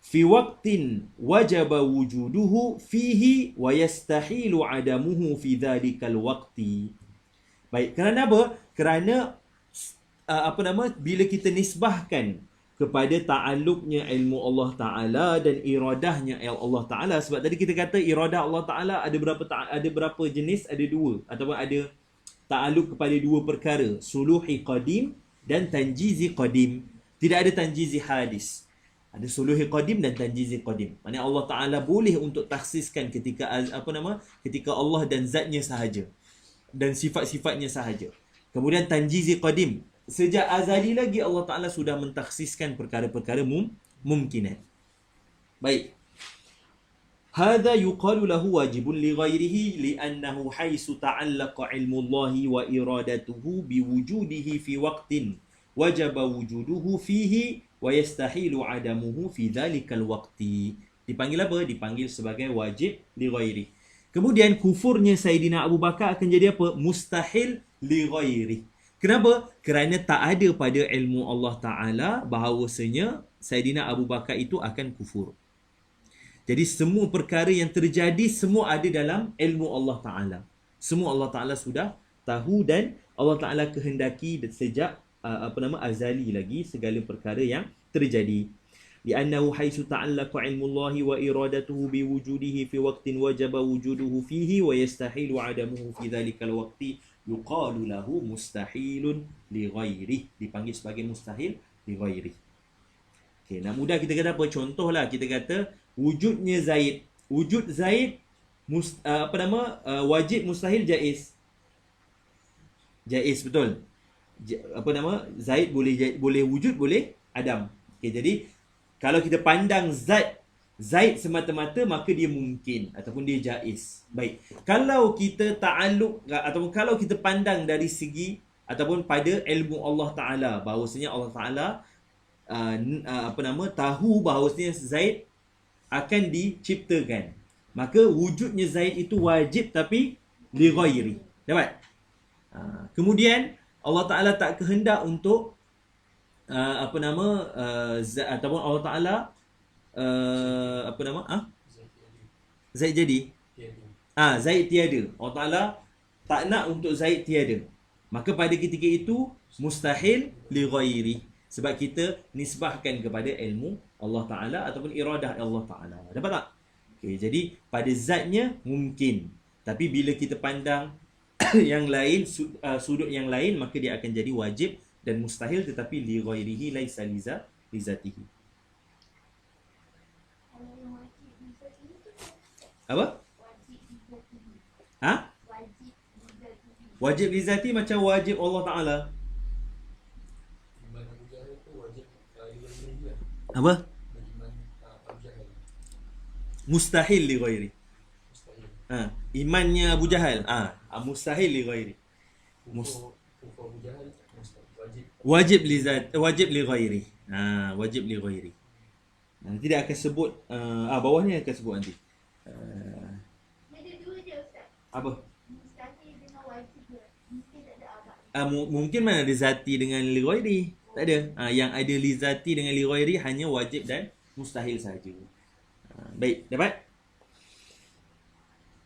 Fi waqtin wajaba wujuduhu fihi wa yastahilu adamuhu fi dhalikal waqti. Baik, kerana apa? Kerana bila kita nisbahkan kepada ta'alluqnya ilmu Allah Ta'ala dan iradahnya Allah Ta'ala. Sebab tadi kita kata iradah Allah Ta'ala ada berapa jenis? Ada dua. Ataupun ada ta'alluq kepada dua perkara. Suluhi qadim dan tanjizi qadim. Tidak ada tanjizi hadis. Ada suluhi qadim dan tanjizi qadim. Maksudnya Allah Ta'ala boleh untuk takhsiskan ketika Allah dan zatnya sahaja. Dan sifat-sifatnya sahaja. Kemudian tanjizi qadim. Sejak azali lagi Allah Ta'ala sudah mentakhsiskan perkara-perkara mumkinat. Baik. Hadha yuqalu lahu wajibun li ghairihi li'annahu haisu ta'allaqa ilmullahi wa iradatuhu biwujudihi fi waqtin wajaba wujuduhu fihi wa yastahilu adamuhu fi dhalikal waqti. Dipanggil apa? Dipanggil sebagai wajib li ghairi. Kemudian kufurnya Sayyidina Abu Bakar akan jadi apa? Mustahil li ghairi. Kenapa? Kerana tak ada pada ilmu Allah Ta'ala bahawasanya Sayyidina Abu Bakar itu akan kufur. Jadi semua perkara yang terjadi semua ada dalam ilmu Allah Ta'ala. Semua Allah Ta'ala sudah tahu dan Allah Ta'ala kehendaki sejak azali lagi segala perkara yang terjadi. Li'annahu haisu ta'allaqa ilmullahi wa iradatuhu biwujudihi fi waqtin wajaba wujuduhu fihi wa yastahilu adamuhu fi dhalikal waqti yuqalu lahu mustahilun li ghairi. Dipanggil sebagai mustahil li ghairi. Okey, nak mudah kita kata apa? Contohlah kita kata wujudnya Zaid. Wujud Zaid wajib mustahil jaiz. Jaiz betul. Zaid boleh wujud, boleh adam. Okey, jadi kalau kita pandang Zaid semata-mata, maka dia mungkin ataupun dia jaiz. Baik. Kalau kita ta'alluq ataupun kalau kita pandang dari segi ataupun pada ilmu Allah Ta'ala bahawasanya Allah Ta'ala tahu bahawasanya Zaid akan diciptakan, maka wujudnya Zaid itu wajib tapi li ghairi. Dapat? Kemudian Allah Ta'ala tak kehendak untuk ataupun Allah Ta'ala Zaid jadi. Zaid tiada. Allah Ta'ala tak nak untuk Zaid tiada. Maka pada ketika itu mustahil li ghairi. Sebab kita nisbahkan kepada ilmu Allah Ta'ala ataupun iradah Allah Ta'ala. Dapat tak? Okay, jadi pada zatnya mungkin. Tapi bila kita pandang yang lain, sudut yang lain, maka dia akan jadi wajib dan mustahil, tetapi li ghairihi laisa li zatihi. Kalau yang wajib bisa ini tu Apa? wajib bisa ini. Ha? Wajib bisa ini. Wajib li zati macam wajib Allah Ta'ala. Iman Abu Jahal tu wajib dia dia. Apa? Beriman Abu Jahal. Mustahil li ghairi. Mustahil. Imannya Abu Jahal. Mustahil li ghairi. Kufur Abu Jahal mustahil. Wajib li ghairi. Wajib li ghairi. Nanti dia akan sebut bawah ni akan sebut nanti. Dia ada dua je Ustaz. Apa? Mustahil dengan wajib je. Mesti tak ada abad. Mungkin mana ada zati dengan li ghairi. Tak ada. Yang ada li zati dengan li ghairi hanya wajib dan mustahil saja. Baik, dapat?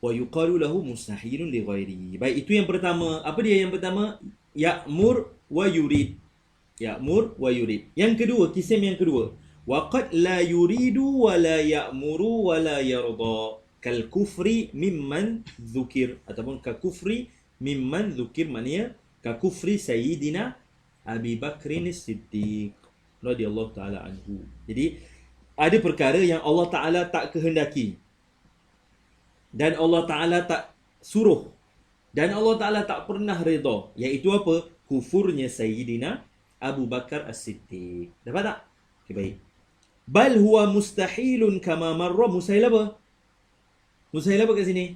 Wa yuqalu lahu mustahilun li ghairi. Baik, itu yang pertama. Apa dia yang pertama? Ya'mur wa yurid. Ya'mur wa yurid. Yang kedua, kisim yang kedua. Wa qad la yuridu wa la ya'muru wa la yarda. Kal kufri mimman dzukir, ataupun ka kufri mimman dzukir, maknanya ka kufri sayyidina Abi Bakrin As-Siddiq radhiyallahu taala anhu. Jadi ada perkara yang Allah Taala tak kehendaki dan Allah Taala tak suruh dan Allah Taala tak pernah redha, iaitu apa? Kufurnya sayyidina Abu Bakar As-Siddiq. Dapat tak? Okay, baik. Bal huwa mustahilun kama marra. Mustahil apa? Mustahil apa kat sini?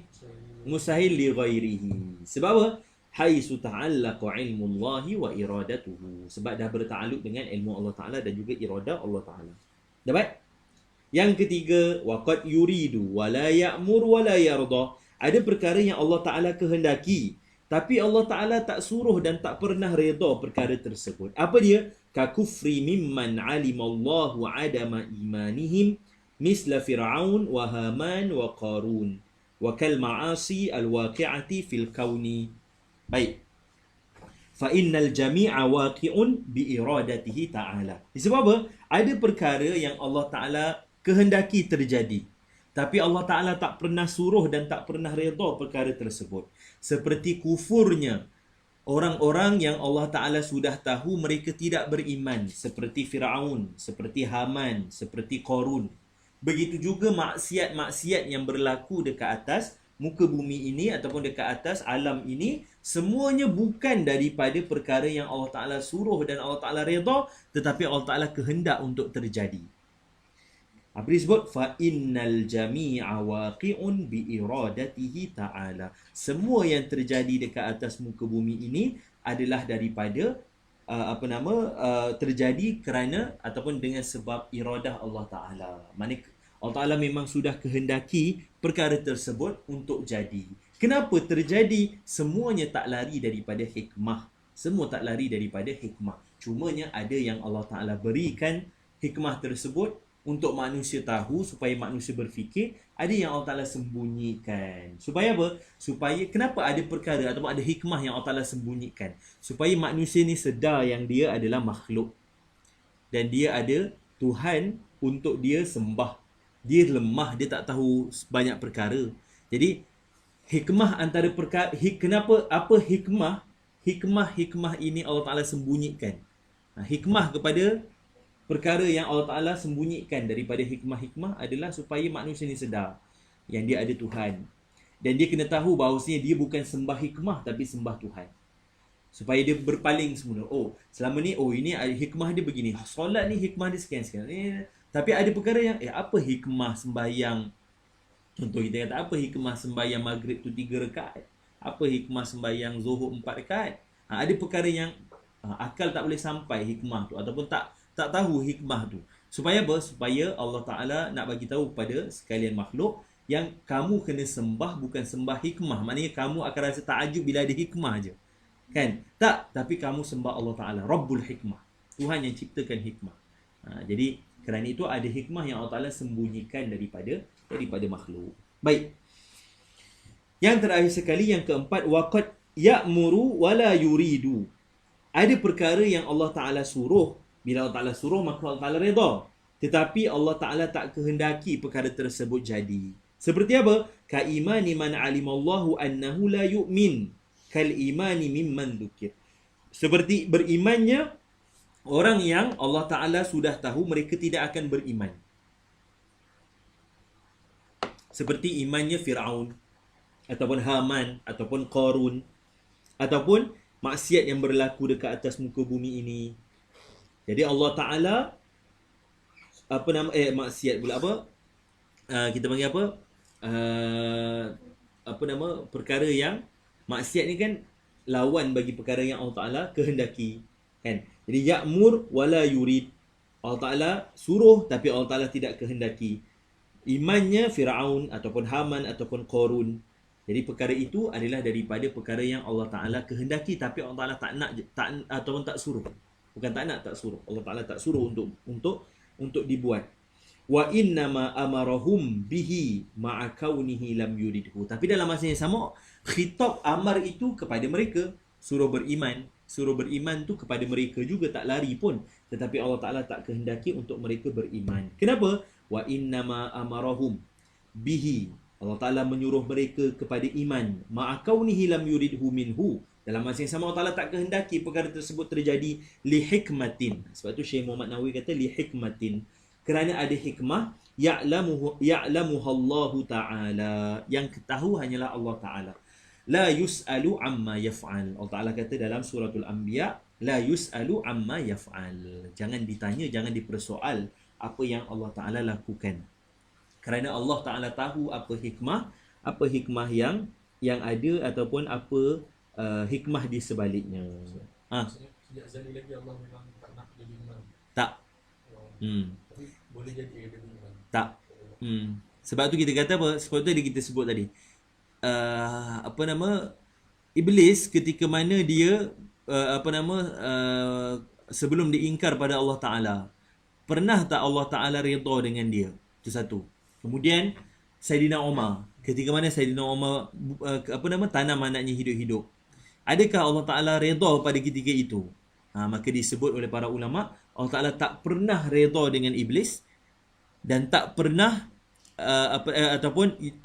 Mustahil li ghairihi. Sebab apa? Haitsu ta'allaqa ilmu Allah wa iradatuhu. Sebab dah bertakluk dengan ilmu Allah Ta'ala dan juga iradah Allah Ta'ala. Dapat? Yang ketiga, waqad yuridu wa la ya'mur wa la yarda. Ada perkara yang Allah Ta'ala kehendaki, tapi Allah Ta'ala tak suruh dan tak pernah redha perkara tersebut. Apa dia? Ka kufri mimman alimallahu adama imanihim misla Fir'aun wa Haman wa Qarun wa kal ma'asi al-waqi'ati fil kauni. Baik. Fa innal jami'a waqi'un bi iradatihi ta'ala. Sebab apa? Ada perkara yang Allah Ta'ala kehendaki terjadi, tapi Allah Ta'ala tak pernah suruh dan tak pernah redha perkara tersebut. Seperti kufurnya orang-orang yang Allah Ta'ala sudah tahu mereka tidak beriman, seperti Fir'aun, seperti Haman, seperti Qarun. Begitu juga maksiat-maksiat yang berlaku dekat atas muka bumi ini ataupun dekat atas alam ini, semuanya bukan daripada perkara yang Allah Ta'ala suruh dan Allah Ta'ala redha, tetapi Allah Ta'ala kehendak untuk terjadi. Apa disebut? Fa innal jami'a waqi'un bi iradatihi ta'ala. Semua yang terjadi dekat atas muka bumi ini adalah daripada terjadi kerana ataupun dengan sebab iradah Allah Ta'ala. Maksudnya Allah Ta'ala memang sudah kehendaki perkara tersebut untuk jadi. Kenapa terjadi? Semuanya tak lari daripada hikmah. Semua tak lari daripada hikmah. Cumanya ada yang Allah Ta'ala berikan hikmah tersebut untuk manusia tahu, supaya manusia berfikir. Ada yang Allah Ta'ala sembunyikan. Supaya apa? Supaya, kenapa ada perkara ataupun ada hikmah yang Allah Ta'ala sembunyikan? Supaya manusia ni sedar yang dia adalah makhluk. Dan dia ada Tuhan untuk dia sembah. Dia lemah, dia tak tahu banyak perkara. Jadi, hikmah antara perkara, kenapa, apa hikmah? Hikmah ini Allah Ta'ala sembunyikan. Hikmah kepada perkara yang Allah Ta'ala sembunyikan daripada hikmah-hikmah adalah supaya manusia ni sedar yang dia ada Tuhan. Dan dia kena tahu bahawasanya dia bukan sembah hikmah tapi sembah Tuhan. Supaya dia berpaling semula. Oh, selama ni, ini hikmah dia begini. Solat ni hikmah dia sekian-sekian. Tapi ada perkara yang, apa hikmah sembahyang? Contoh kita kata, apa hikmah sembahyang maghrib tu 3 rakaat? Apa hikmah sembahyang zuhur 4 rakaat? Ada perkara yang akal tak boleh sampai hikmah tu, ataupun tak tahu hikmah tu. Supaya apa? Supaya Allah Ta'ala nak bagi tahu kepada sekalian makhluk yang kamu kena sembah bukan sembah hikmah. Maknanya kamu akan rasa takjub bila ada hikmah je. Kan? Tak. Tapi kamu sembah Allah Ta'ala. Rabbul hikmah. Tuhan yang ciptakan hikmah. Jadi kerana itu ada hikmah yang Allah Ta'ala sembunyikan daripada makhluk. Baik. Yang terakhir sekali, yang keempat, waqad ya'muru wala yuridu. Ada perkara yang Allah Ta'ala suruh. Bila Allah Ta'ala suruh, maka Allah Ta'ala redha. Tetapi Allah Ta'ala tak kehendaki perkara tersebut jadi. Seperti apa? Ka'imani man alimallahu annahu la yu'min. Kal-imani mimman dhukir. Seperti berimannya orang yang Allah Ta'ala sudah tahu mereka tidak akan beriman. Seperti imannya Fir'aun, ataupun Haman, ataupun Qarun, ataupun maksiat yang berlaku dekat atas muka bumi ini. Jadi Allah Ta'ala maksiat pula apa? Kita panggil apa? Perkara yang maksiat ni kan lawan bagi perkara yang Allah Ta'ala kehendaki, kan? Jadi ya'mur wala yurid. Allah Ta'ala suruh tapi Allah Ta'ala tidak kehendaki. Imannya Fir'aun ataupun Haman ataupun Qarun. Jadi perkara itu adalah daripada perkara yang Allah Ta'ala kehendaki tapi Allah Ta'ala ataupun tak suruh. Bukan tak nak, tak suruh. Allah Ta'ala tak suruh untuk dibuat. Wa innama amarahum bihi ma'a kaunihi lam yuridhu. Tapi dalam masa yang sama, khitab amar itu kepada mereka, suruh beriman. Suruh beriman tu kepada mereka juga, tak lari pun. Tetapi Allah Ta'ala tak kehendaki untuk mereka beriman. Kenapa? Wa innama amarahum bihi. Allah Ta'ala menyuruh mereka kepada iman. Ma'akaunihi lam yuridhu minhu. Dalam masa yang sama Allah Ta'ala tak kehendaki perkara tersebut terjadi li hikmatin. Sebab tu Syekh Muhammad Nawawi kata li hikmatin. Kerana ada hikmah ya'lamuha Allah Ta'ala. Yang ketahu hanyalah Allah Ta'ala. La yus'alu amma yaf'al. Allah Ta'ala kata dalam suratul Anbiya, la yus'alu amma yaf'al. Jangan ditanya, jangan dipersoal apa yang Allah Ta'ala lakukan. Kerana Allah Ta'ala tahu apa hikmah yang ada ataupun apa hikmah di sebaliknya. Maksudnya sejak Zali lagi Allah memang tak nak jadi imam. Tak. Tapi boleh jadi dia imam. Tak. Sebab tu kita kata apa? Sebab tu kita sebut tadi. Iblis ketika mana dia sebelum diingkar pada Allah Ta'ala, pernah tak Allah Ta'ala redha dengan dia? Itu satu. Kemudian Saidina Umar, ketika mana Saidina Umar tanam anaknya hidup-hidup, adakah Allah Ta'ala redha pada ketika itu? Maka disebut oleh para ulama, Allah Ta'ala tak pernah redha dengan iblis dan tak pernah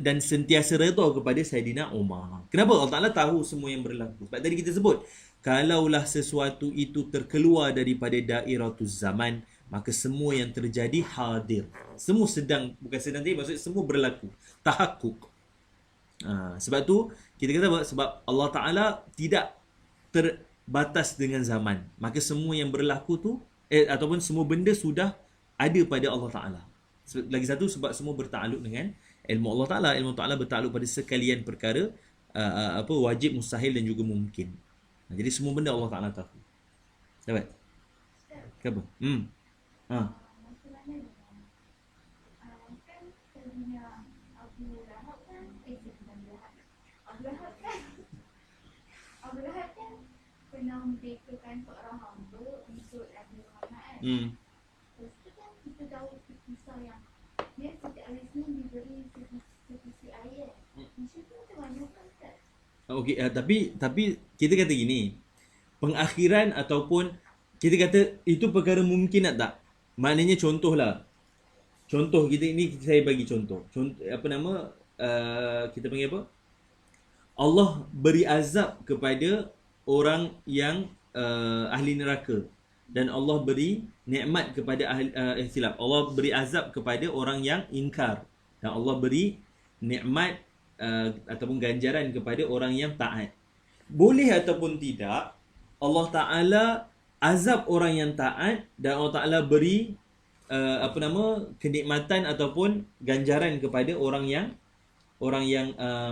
dan sentiasa redha kepada Saidina Umar. Kenapa? Allah Ta'ala tahu semua yang berlaku. Sebab tadi kita sebut, kalaulah sesuatu itu terkeluar daripada dairatul zaman, maka semua yang terjadi hadir. Semua bukan sedang tadi, maksudnya semua berlaku. Tahakkuk. Sebab tu kita kata apa? Sebab Allah Ta'ala tidak terbatas dengan zaman. Maka semua yang berlaku tu ataupun semua benda sudah ada pada Allah Ta'ala. Lagi satu, sebab semua bertakluk dengan ilmu Allah Ta'ala. Ilmu Ta'ala bertakluk pada sekalian perkara wajib, mustahil dan juga mungkin. Jadi semua benda Allah Ta'ala tahu. Dapat? Kenapa? Macam mana dengan kan sebenarnya Abu Lahab kan Abu Lahab kan pernah merdekakan seorang hamba untuk Nabi Muhammad kan. Lepas tu kan kita tahu kisah yang dia setiap hari Isnin diberi sisi ayat. Macam tu macam mana kan Ustaz? Okey, tapi kita kata gini, pengakhiran ataupun kita kata itu perkara mungkin tak? Maknanya contohlah. Contoh saya bagi contoh. Kita panggil apa? Allah beri azab kepada orang yang ahli neraka dan Allah beri nikmat kepada Allah beri azab kepada orang yang ingkar dan Allah beri nikmat ataupun ganjaran kepada orang yang taat. Boleh ataupun tidak Allah Ta'ala azab orang yang taat dan Allah Ta'ala beri kenikmatan ataupun ganjaran kepada orang yang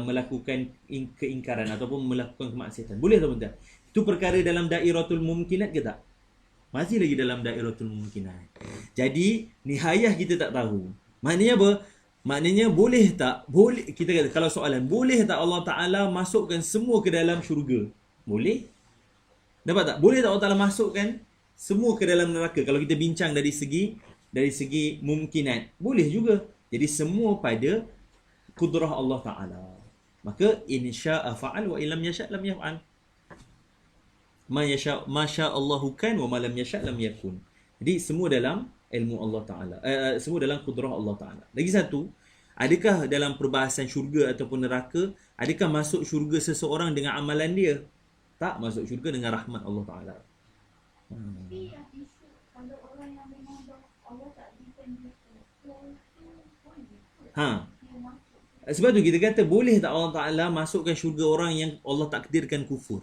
melakukan keingkaran ataupun melakukan kemaksiatan. Boleh atau tidak? Itu perkara dalam dairatul mumkinat ke tak? Masih lagi dalam dairatul mumkinat. Jadi nihayah kita tak tahu. Maknanya apa? Maknanya boleh tak? Boleh, kita kata kalau soalan, boleh tak Allah Ta'ala masukkan semua ke dalam syurga? Boleh? Dapat tak? Boleh tak Allah Ta'ala masukkan semua ke dalam neraka? Kalau kita bincang dari segi mumkinat, boleh juga. Jadi semua pada kudrah Allah Ta'ala. Maka in syaa fa'al wa illam yasha' lam yaf'al. Ma syaa Allahu kan wa ma lam yasha' lam yakun. Jadi semua dalam ilmu Allah Taala. Semua dalam kudrah Allah Taala. Lagi satu, adakah dalam perbahasan syurga ataupun neraka, adakah masuk syurga seseorang dengan amalan dia? Tak, masuk syurga dengan rahmat Allah Taala. Tapi yang isu kalau orang yang memang Allah tak berikan dia betul tu boleh ke? Ha. Dia masuk. Sebab tu kita kata boleh tak Allah Taala masukkan syurga orang yang Allah takdirkan kufur?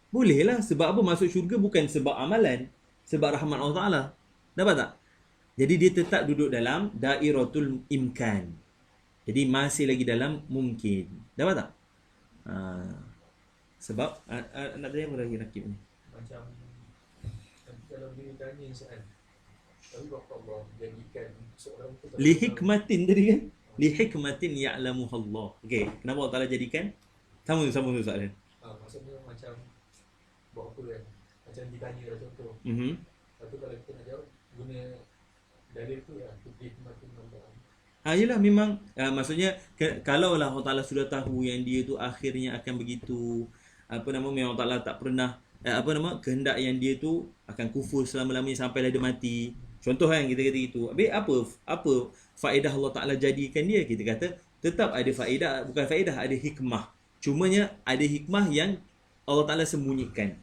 Boleh lah. Sebab apa masuk syurga bukan sebab amalan, sebab rahmat Allah Taala. Dapat tak? Jadi dia tetap duduk dalam dairatul imkan. Jadi masih lagi dalam mungkin. Dapat tak? Sebab nak tanya apa lagi Nakib ni? Macam nanti kalau dia tanya soal, tapi berapa Allah jadikan seorang tu tak Li hikmatin tadi kan? Li hikmatin ya'lamuha Allah. Okey, kenapa Allah Taala jadikan? Sama tu soalan. Maksudnya macam buat apa kan? Macam ditanya lah contoh. Tapi kalau kita nak jawab, guna dalil tu lah, tu hikmatin Allah. Yelah memang maksudnya kalaulah Allah Taala sudah tahu yang dia tu akhirnya akan begitu, memang Allah Taala tak pernah kehendak yang dia tu akan kufur selama-lamanya sampailah dia mati. Contoh kan kita kata gitu. Habis apa faedah Allah Taala jadikan dia? Kita kata tetap ada faedah, bukan faedah, ada hikmah. Cumanya ada hikmah yang Allah Taala sembunyikan.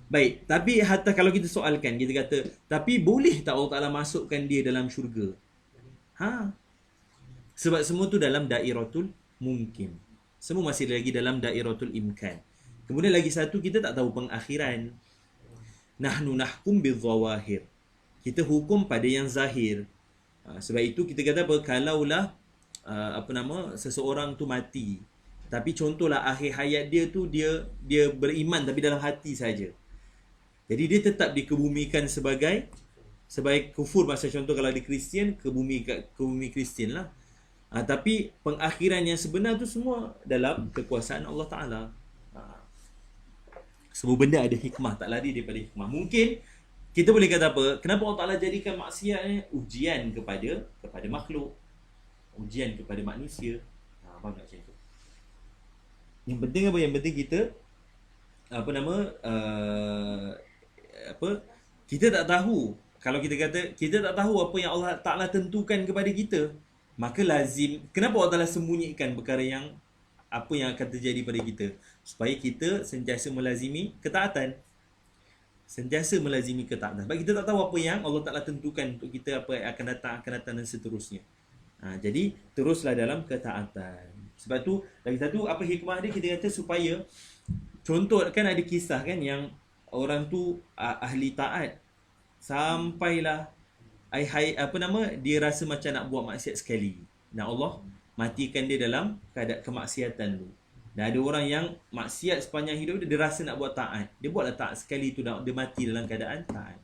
Baik, tapi hatta kalau kita soalkan, kita kata, tapi boleh tak Allah Taala masukkan dia dalam syurga? Sebab semua tu dalam dairatul mungkin. Semua masih lagi dalam dairatul imkan. Kemudian lagi satu, kita tak tahu pengakhiran. Nahnu nahkum bidzawahir. Kita hukum pada yang zahir. Sebab itu kita kata apa? Kalaulah seseorang tu mati, tapi contohlah akhir hayat dia tu dia beriman tapi dalam hati saja. Jadi dia tetap dikebumikan sebagai kufur. Masa contoh kalau di Kristian, ke bumi Kristian lah. Tapi pengakhiran yang sebenar tu semua dalam kekuasaan Allah Ta'ala. Semua benda ada hikmah, tak lari daripada hikmah. Mungkin kita boleh kata apa? Kenapa Allah Ta'ala jadikan maksiat ni ujian kepada makhluk, ujian kepada manusia. Faham tak macam tu? Yang penting apa? Yang penting kita kita tak tahu. Kalau kita kata kita tak tahu apa yang Allah Ta'ala tentukan kepada kita, maka lazim, kenapa Allah Ta'ala sembunyikan perkara yang apa yang akan terjadi pada kita? Supaya kita sentiasa melazimi ketaatan. Sentiasa melazimi ketaatan. Sebab kita tak tahu apa yang Allah Ta'ala tentukan untuk kita, apa yang akan datang dan seterusnya. Jadi teruslah dalam ketaatan. Sebab tu lagi satu, apa hikmah dia? Kita kata supaya, contoh kan ada kisah kan yang orang tu ahli taat sampailah dia rasa macam nak buat maksiat sekali. Dan Allah matikan dia dalam keadaan kemaksiatan tu. Dan ada orang yang maksiat sepanjang hidup dia rasa nak buat taat. Dia buatlah taat sekali tu, dia mati dalam keadaan taat.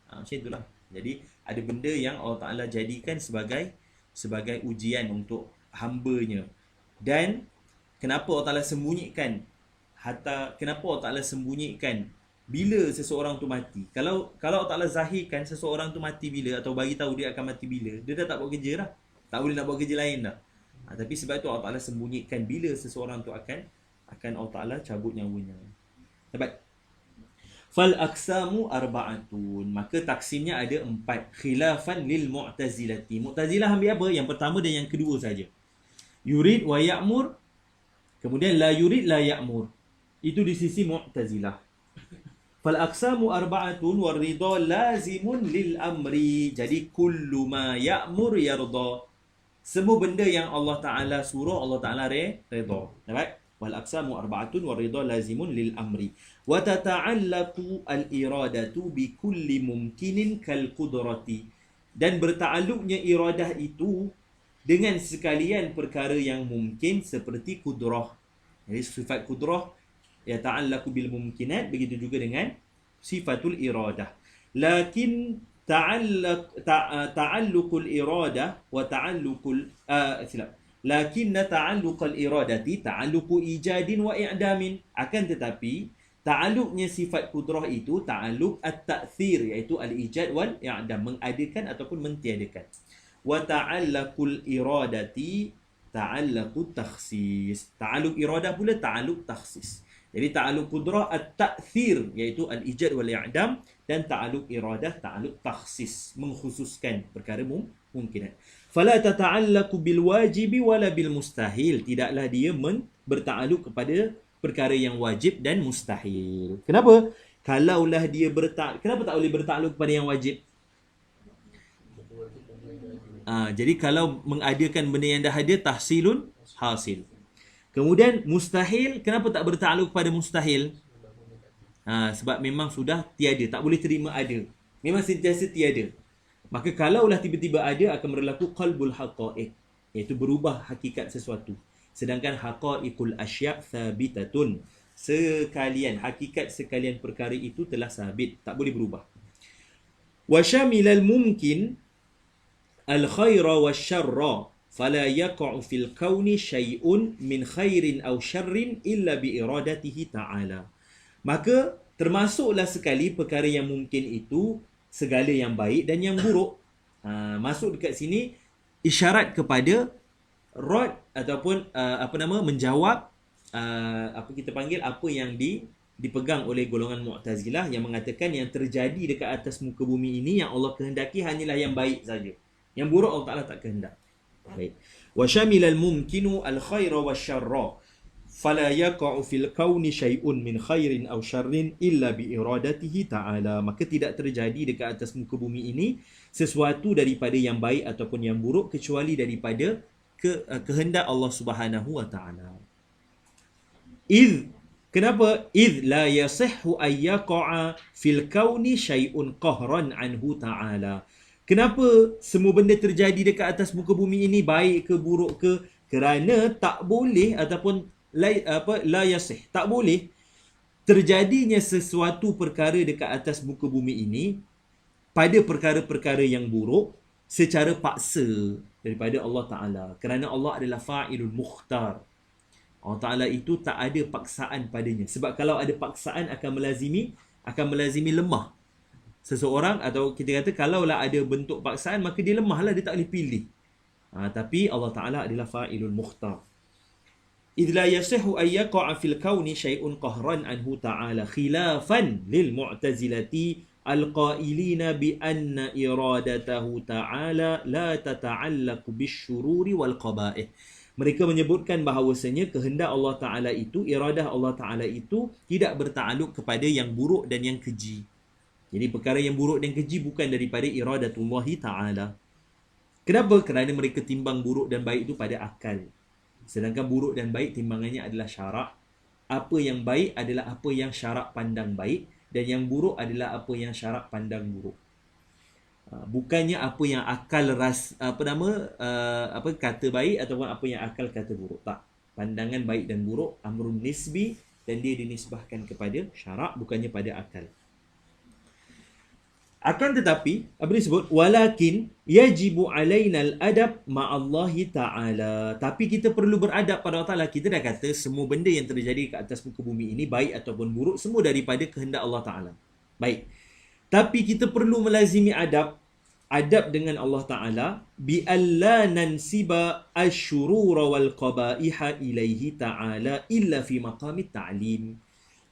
Macam itulah. Jadi ada benda yang Allah Ta'ala jadikan sebagai ujian untuk hamba-Nya. Dan kenapa Allah Ta'ala sembunyikan? Kenapa Allah Ta'ala sembunyikan bila seseorang tu mati? Kalau Allah Ta'ala zahirkan seseorang tu mati bila, atau bagi tahu dia akan mati bila, dia dah tak buat kerja dah. Tak boleh nak buat kerja lain dah. Tapi sebab tu Allah Ta'ala sembunyikan bila seseorang tu akan Allah Ta'ala cabut nyawanya. Dapat? Fal aksamu arba'atun. Maka taksimnya ada 4. Khilafan lil mu'tazilati. Mu'tazilah ambil apa? Yang pertama dan yang kedua saja. Yurid wa ya'mur. Kemudian la yurid la ya'mur. Itu di sisi mu'tazilah. Fal aksamu arba'atun war ridha lazimun lil amri. Jadi kullu ma ya'mur yarda. Semua benda yang Allah Ta'ala suruh, Allah Ta'ala redha. Alright? Wal aksamu arba'atun war ridha lazimun lil amri. Wa tata'allaqu al iradatu bi kulli mumkinin kal qudrati. Dan berta'alluqnya iradah itu dengan sekalian perkara yang mungkin seperti kudrah. Jadi sifat kudrah ya ta'allaqu bil mumkinat, begitu juga dengan sifatul iradah. Lakin ta'alluqul iradah wa ta'alluqul lakinna ta'alluqal iradati ta'alluqu ijadin wa i'damin. Akan tetapi ta'alluqnya sifat kudrah itu ta'alluq at-ta'thir, iaitu al-ijad wal i'dam, mengadakan ataupun mentiadakan. Wa ta'allaqul iradati ta'allaqu takhsis. Ta'alluq iradah pula ta'alluq takhsis. Jadi ta'alluq qudrah at-ta'thir, iaitu al-ijad wal i'dam, dan ta'alluq iradah ta'alluq takhsis, mengkhususkan perkara mungkinat. Fala tata'allaqu bil wajibi wala bil mustahil. Tidaklah dia berta'alluq kepada perkara yang wajib dan mustahil. Kenapa? Kalaulah dia kenapa tak boleh bertakluk kepada yang wajib? Jadi kalau mengadakan benda yang dah ada, tahsilun hasil. Kemudian mustahil, kenapa tak bertakluk kepada mustahil? Sebab memang sudah tiada, tak boleh terima ada. Memang sentiasa tiada. Maka kalaulah tiba-tiba ada, akan berlaku qalbul haqa'iq, iaitu berubah hakikat sesuatu. Sedangkan haqa'iqul asya' thabitatun, hakikat sekalian perkara itu telah sabit, tak boleh berubah. Wa syamilal mumkin al khaira wasyarra fala yaqa'u fil kauni syai'un min khairin aw syarrin illa bi iradatihi ta'ala. Maka termasuklah sekali perkara yang mungkin itu segala yang baik dan yang buruk. Masuk dekat sini isyarat kepada rad ataupun menjawab apa kita panggil, apa yang dipegang oleh golongan Mu'tazilah yang mengatakan yang terjadi dekat atas muka bumi ini yang Allah kehendaki hanyalah yang baik saja. Yang buruk Allah Ta'ala tak kehendak. Baik. Wa syamilal mumkinu al khaira wasyarra fala yaqa'u fil kauni syai'un min khairin aw syarrin illa bi iradatihi ta'ala. Maka tidak terjadi dekat atas muka bumi ini sesuatu daripada yang baik ataupun yang buruk kecuali daripada kehendak Allah Subhanahu wa Ta'ala. Kenapa? La yasihhu ay yaqa'a fil kauni syai'un qahran anhu ta'ala. Kenapa semua benda terjadi dekat atas muka bumi ini, baik ke buruk ke? Kerana tak boleh ataupun la yasih, tak boleh terjadinya sesuatu perkara dekat atas muka bumi ini pada perkara-perkara yang buruk secara paksa daripada Allah Ta'ala. Kerana Allah adalah fa'ilul mukhtar. Allah Ta'ala itu tak ada paksaan padanya. Sebab kalau ada paksaan akan melazimi lemah seseorang, atau kita kata kalaulah ada bentuk paksaan maka dia lemahlah, dia tak boleh pilih. Tapi Allah Ta'ala adalah fa'ilul mukhtar. إذ لا يصح أن يقع في الكون شيء قهرا عنه تعالى خلافا للمعتزلة القائلين بأن إرادته تعالى لا تتعلق بالشرور والقبائح. Mereka menyebutkan bahawasanya kehendak Allah Ta'ala itu, iradah Allah Ta'ala itu tidak bertakluk kepada yang buruk dan yang keji. Jadi perkara yang buruk dan keji bukan daripada iradatullah Ta'ala. Kenapa? Kerana mereka timbang buruk dan baik itu pada akal. Sedangkan buruk dan baik timbangannya adalah syarak. Apa yang baik adalah apa yang syarak pandang baik, dan yang buruk adalah apa yang syarak pandang buruk. Bukannya apa yang akal kata baik ataupun apa yang akal kata buruk. Tak. Pandangan baik dan buruk amrun nisbi, dan dia dinisbahkan kepada syarak, bukannya pada akal. Akan tetapi, apa disebut? Walakin yajibu alaina al-adab ma'allahi ta'ala. Tapi kita perlu beradab pada Allah Ta'ala. Kita dah kata semua benda yang terjadi ke atas muka bumi ini, baik ataupun buruk, semua daripada kehendak Allah Ta'ala. Baik. Tapi kita perlu melazimi adab dengan Allah Ta'ala bi'alla nansiba asyurura wal qabaiha ilaihi ta'ala illa fi maqamit ta'lim.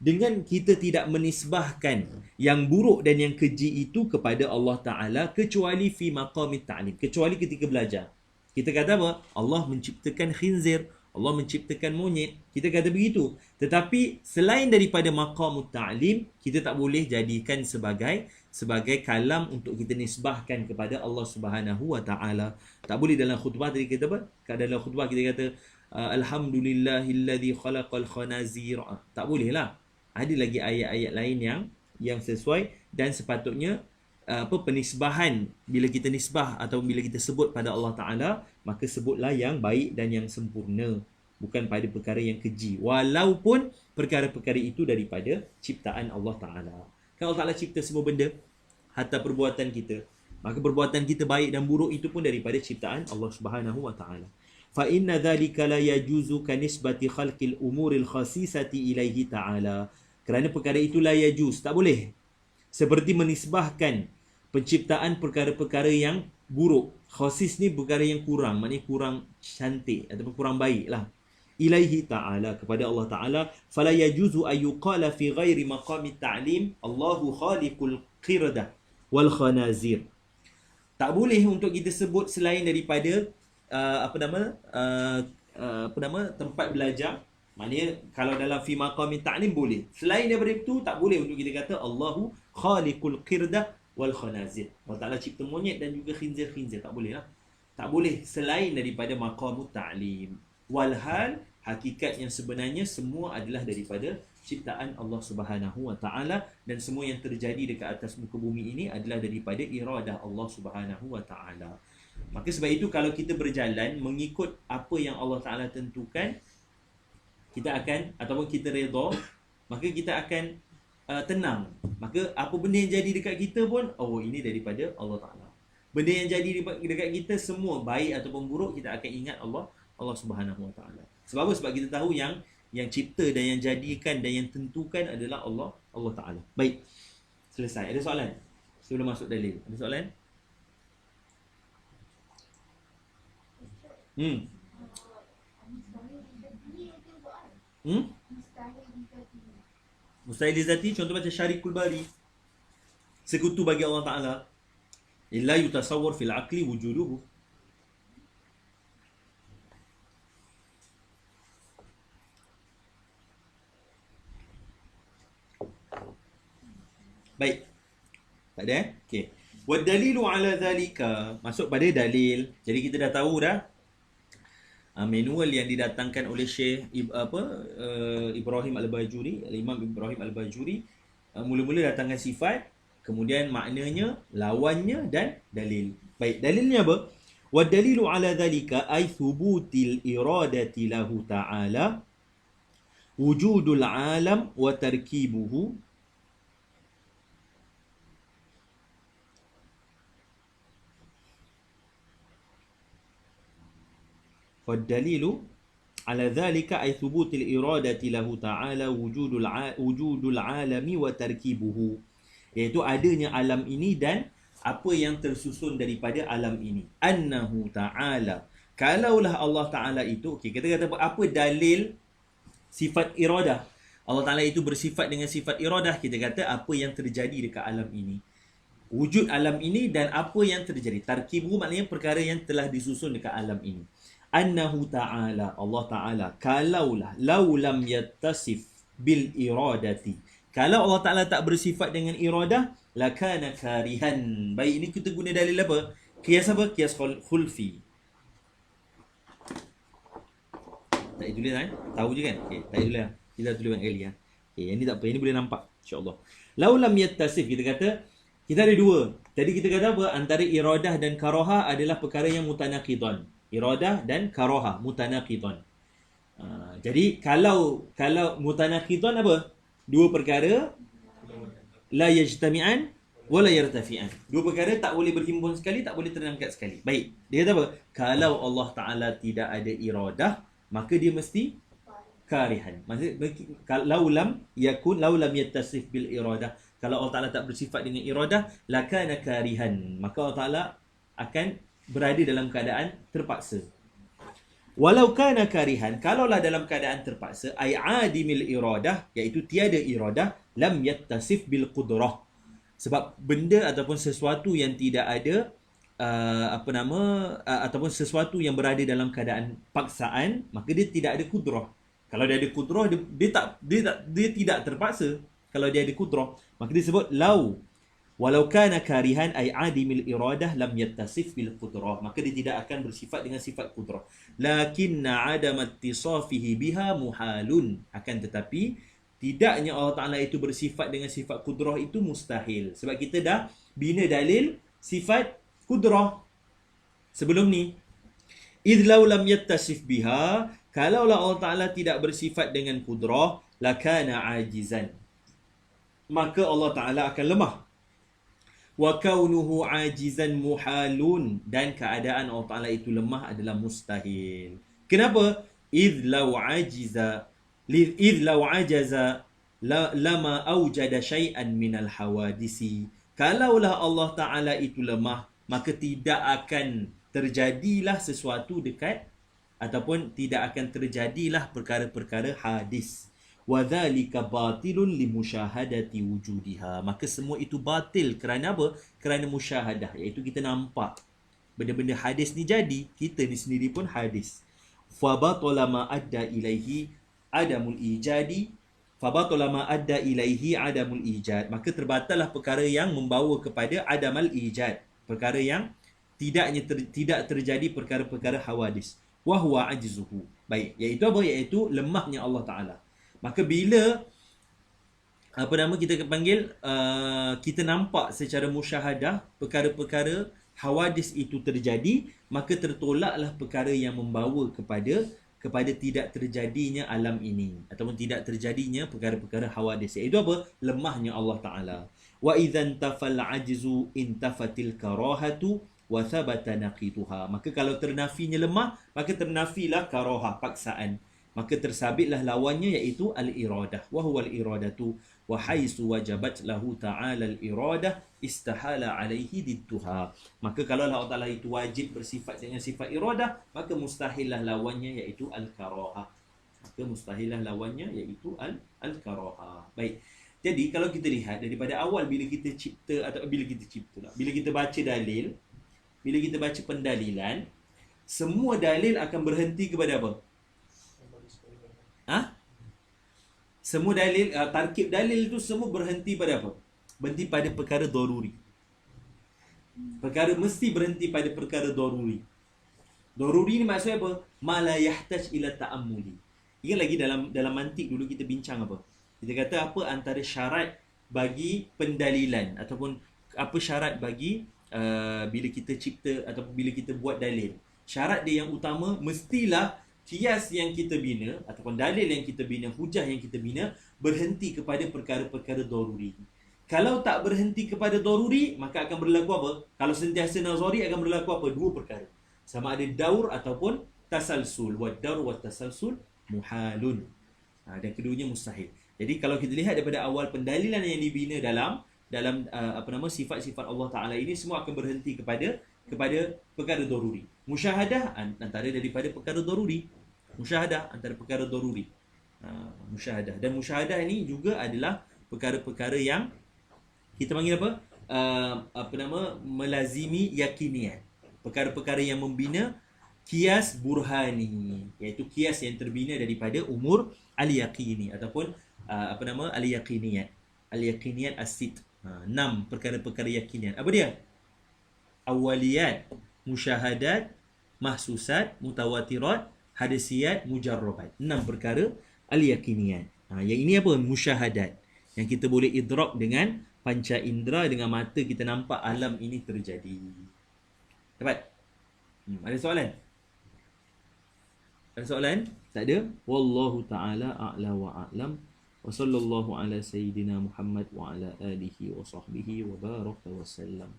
Dengan kita tidak menisbahkan yang buruk dan yang keji itu kepada Allah Ta'ala kecuali fi maqamit ta'lim, kecuali ketika belajar. Kita kata apa? Allah menciptakan khinzir, Allah menciptakan monyet, kita kata begitu. Tetapi selain daripada maqamut ta'lim, kita tak boleh jadikan sebagai kalam untuk kita nisbahkan kepada Allah Subhanahu wa Ta'ala. Tak boleh dalam khutbah tadi kita apa? Dalam khutbah kita kata alhamdulillahilladzi khalaqal khanazir. Tak boleh lah. Ada lagi ayat-ayat lain yang sesuai, dan sepatutnya penisbahan, bila kita nisbah atau bila kita sebut pada Allah Ta'ala, maka sebutlah yang baik dan yang sempurna, bukan pada perkara yang keji, walaupun perkara-perkara itu daripada ciptaan Allah Ta'ala. Kan Allah Ta'ala cipta semua benda, hatta perbuatan kita, maka perbuatan kita baik dan buruk itu pun daripada ciptaan Allah Subhanahu wa Ta'ala. Fa inna dhalika la yajuzu ka nisbati khalqil umuril khasisati ilaihi ta'ala. Kerana perkara itu la yajuz, tak boleh seperti menisbahkan penciptaan perkara-perkara yang buruk. Khasis ni perkara yang kurang, maknanya kurang cantik ataupun kurang baik lah. Ilaihi ta'ala, kepada Allah Ta'ala. Fala yajuzu ayyuqala fi ghairi maqami ta'lim Allahu khaliqul qirdah wal khanazir. Tak boleh untuk kita sebut selain daripada tempat belajar. Maknanya kalau dalam fi maqami ta'lim boleh. Selain daripada itu tak boleh untuk kita kata Allahu khaliqul qirdah wal khanazir. Allah Ta'ala cipta monyet dan juga khinzir-khinzir. Tak boleh lah. Tak boleh selain daripada maqamu ta'lim. Walhal, hakikat yang sebenarnya semua adalah daripada ciptaan Allah Subhanahu wa Ta'ala, dan semua yang terjadi dekat atas muka bumi ini adalah daripada iradah Allah Subhanahu wa Ta'ala. Maka sebab itu kalau kita berjalan mengikut apa yang Allah Ta'ala tentukan, kita akan, ataupun kita redha, maka kita akan tenang. Maka apa benda yang jadi dekat kita pun, oh ini daripada Allah Ta'ala. Benda yang jadi dekat kita semua, baik ataupun buruk, kita akan ingat Allah Subhanahu wa Ta'ala. Sebab apa? Sebab kita tahu yang cipta dan yang jadikan dan yang tentukan adalah Allah Ta'ala. Baik. Selesai. Ada soalan? Sebelum masuk dalil. Ada soalan? Mustahil dizati, contoh macam syarikul bari, sekutu bagi Allah Ta'ala. Illa yutasawwar fil aqli wujuduhu. Baik. Tak ada okey. Wa dalilu ala zalika, masuk pada dalil. Jadi kita dah tahu dah manual yang didatangkan oleh Syekh Ibrahim Al-Bajuri, Imam Ibrahim Al-Bajuri, mula-mula datangkan sifat, kemudian maknanya, lawannya dan dalil. Baik, dalilnya apa? Wa dalilu ala zalika ay thubutil iradati lahu ta'ala wujudul alam wa tarkibuhu والدليل على ذلك أي ثبوت الإرادة له تعالى وجود العالم وتركيبه, iaitu adanya alam ini dan apa yang tersusun daripada alam ini. Annahu ta'ala, kalaulah Allah Ta'ala itu, okey, kita kata apa dalil sifat iradah? Allah Ta'ala itu bersifat dengan sifat iradah. Kita kata apa yang terjadi dekat alam ini, wujud alam ini dan apa yang terjadi. Tarkibu maknanya perkara yang telah disusun dekat alam ini. Annahu ta'ala, Allah Ta'ala, kalaulah, lau lam yattasif bil iradati, kalau Allah Ta'ala tak bersifat dengan iradah, lakana karihan. Baik, ini kita guna dalil apa? Qiyas apa? Qiyas khulfi. Tak tulis kan? Tahu je kan? Okay, tak tulis lah. Kita tulis banyak kali ya. Okay, yang ni tak apa, yang ni boleh nampak insya-Allah. Lau lam yattasif, kita kata kita ada dua. Tadi kita kata apa? Antara iradah dan karaha adalah perkara yang mutanaqidan. Iradah dan karaha mutanaqidan. Jadi kalau mutanaqidan apa? Dua perkara la yajtami'an wa la yartafi'an. Dua perkara tak boleh berhimpun sekali, tak boleh terangkat sekali. Baik. Dia kata apa? Kalau Allah Ta'ala tidak ada iradah, maka dia mesti karihan. Maksudnya lau lam yattasif bil iradah. Kalau Allah Ta'ala tak bersifat dengan iradah, lakana karihan. Maka Allah Ta'ala akan berada dalam keadaan terpaksa. Walau kana karihan, kalaulah dalam keadaan terpaksa, ay adimil iradah, iaitu tiada iradah, lam yattasif bil qudrah. Sebab benda ataupun sesuatu yang tidak ada ataupun sesuatu yang berada dalam keadaan paksaan, maka dia tidak ada kudrah. Kalau dia ada kudrah, dia tidak terpaksa. Kalau dia ada kudrah, maka disebut lau. Walau kana karihan ay adimil iradah lam yattasif bil qudrah, maka dia tidak akan bersifat dengan sifat qudrah. Lakinna adam ittisafihi biha muhalun, akan tetapi tidaknya Allah Ta'ala itu bersifat dengan sifat qudrah itu mustahil. Sebab kita dah bina dalil sifat qudrah sebelum ni. Idh law lam yattasif biha, kalaulah Allah Ta'ala tidak bersifat dengan qudrah, lakana ajizan, maka Allah Ta'ala akan lemah. Wa kaunuhu ajizan muhalun, dan keadaan Allah Ta'ala itu lemah adalah mustahil. Kenapa? Idh law ajaza lama awjada syai'an minal hawadisi. Kalaulah Allah Ta'ala itu lemah, maka tidak akan terjadilah sesuatu dekat, ataupun tidak akan terjadilah perkara-perkara hadis. Wadzalika batilun limusyahadati wujudiha. Maka semua itu batil kerana apa? Kerana musyahadah, iaitu kita nampak benda-benda hadis ni jadi, kita ni sendiri pun hadis. Fabatala ma adda ilaihi adamul ijadi, fabatala ma adda ilaihi adamul ijad. Maka terbatallah perkara yang membawa kepada adamal ijad, perkara yang tidak terjadi perkara-perkara hawadis. Wa huwa ajzuhu. Baik, iaitu apa? Iaitu lemahnya Allah Taala. Maka bila kita panggil kita nampak secara musyahadah perkara-perkara hawadis itu terjadi, maka tertolaklah perkara yang membawa kepada tidak terjadinya alam ini, ataupun tidak terjadinya perkara-perkara hawadis. Iaitu apa? Lemahnya Allah Taala. Wa idzan tafal ajzu intafatil karahatu wa thabata naqituha. Maka kalau ternafinya lemah, maka ternafilah karahah, paksaan. Maka tersabitlah lawannya, iaitu al-iradah. Wa huwa al-iradatu wa haisu wajabat lahu ta'ala al-iradah istahala alaihi didduha. Maka kalau Allah Ta'ala itu wajib bersifat dengan sifat iradah, maka mustahillah lawannya, iaitu al-karahah. Maka mustahillah lawannya, iaitu al-karahah. Baik. Jadi kalau kita lihat daripada awal, bila kita baca dalil, bila kita baca pendalilan, semua dalil akan berhenti kepada apa? Semua dalil, tarkib dalil itu semua berhenti pada apa? Berhenti pada perkara daruri. Perkara mesti berhenti pada perkara daruri. Daruri ni maksudnya apa? Ma la yahtaj ila ta'ammuli. Ingat lagi dalam mantik dulu kita bincang apa? Kita kata apa antara syarat bagi pendalilan, ataupun apa syarat bagi bila kita cipta ataupun bila kita buat dalil. Syarat dia yang utama, mestilah kias yang kita bina ataupun dalil yang kita bina, hujah yang kita bina, berhenti kepada perkara-perkara daruri. Kalau tak berhenti kepada daruri, maka akan berlaku apa? Kalau sentiasa nazari, akan berlaku apa? Dua perkara. Sama ada daur ataupun tasalsul. Wa daur wa tasalsul muhalun. Dan keduanya mustahil. Jadi kalau kita lihat daripada awal pendalilan yang dibina dalam sifat-sifat Allah Taala ini, semua akan berhenti kepada perkara daruri. Musyahadah antara daripada perkara daruri. Musyahadah antara perkara daruri. Musyahadah. Dan musyahadah ini juga adalah perkara-perkara yang kita panggil apa? Melazimi yakiniat. Perkara-perkara yang membina kias burhani, iaitu kias yang terbina daripada umur al-yaqini, ataupun al-yaqiniyat. Al-yaqiniyat as-sit. 6 perkara-perkara yakiniat. Apa dia? Awaliyat, musyahadat, mahsusat, mutawatirat, hadisiyat, mujarrabat. 6 perkara al-yakiniyat. Yang ini apa? Musyahadat. Yang kita boleh idrak dengan panca indera, dengan mata kita nampak alam ini terjadi. Dapat? Ada soalan? Ada soalan? Tak ada? Wallahu ta'ala a'la wa a'lam. Wa sallallahu ala sayyidina Muhammad wa ala alihi wa sahbihi wa baraka wa sallam.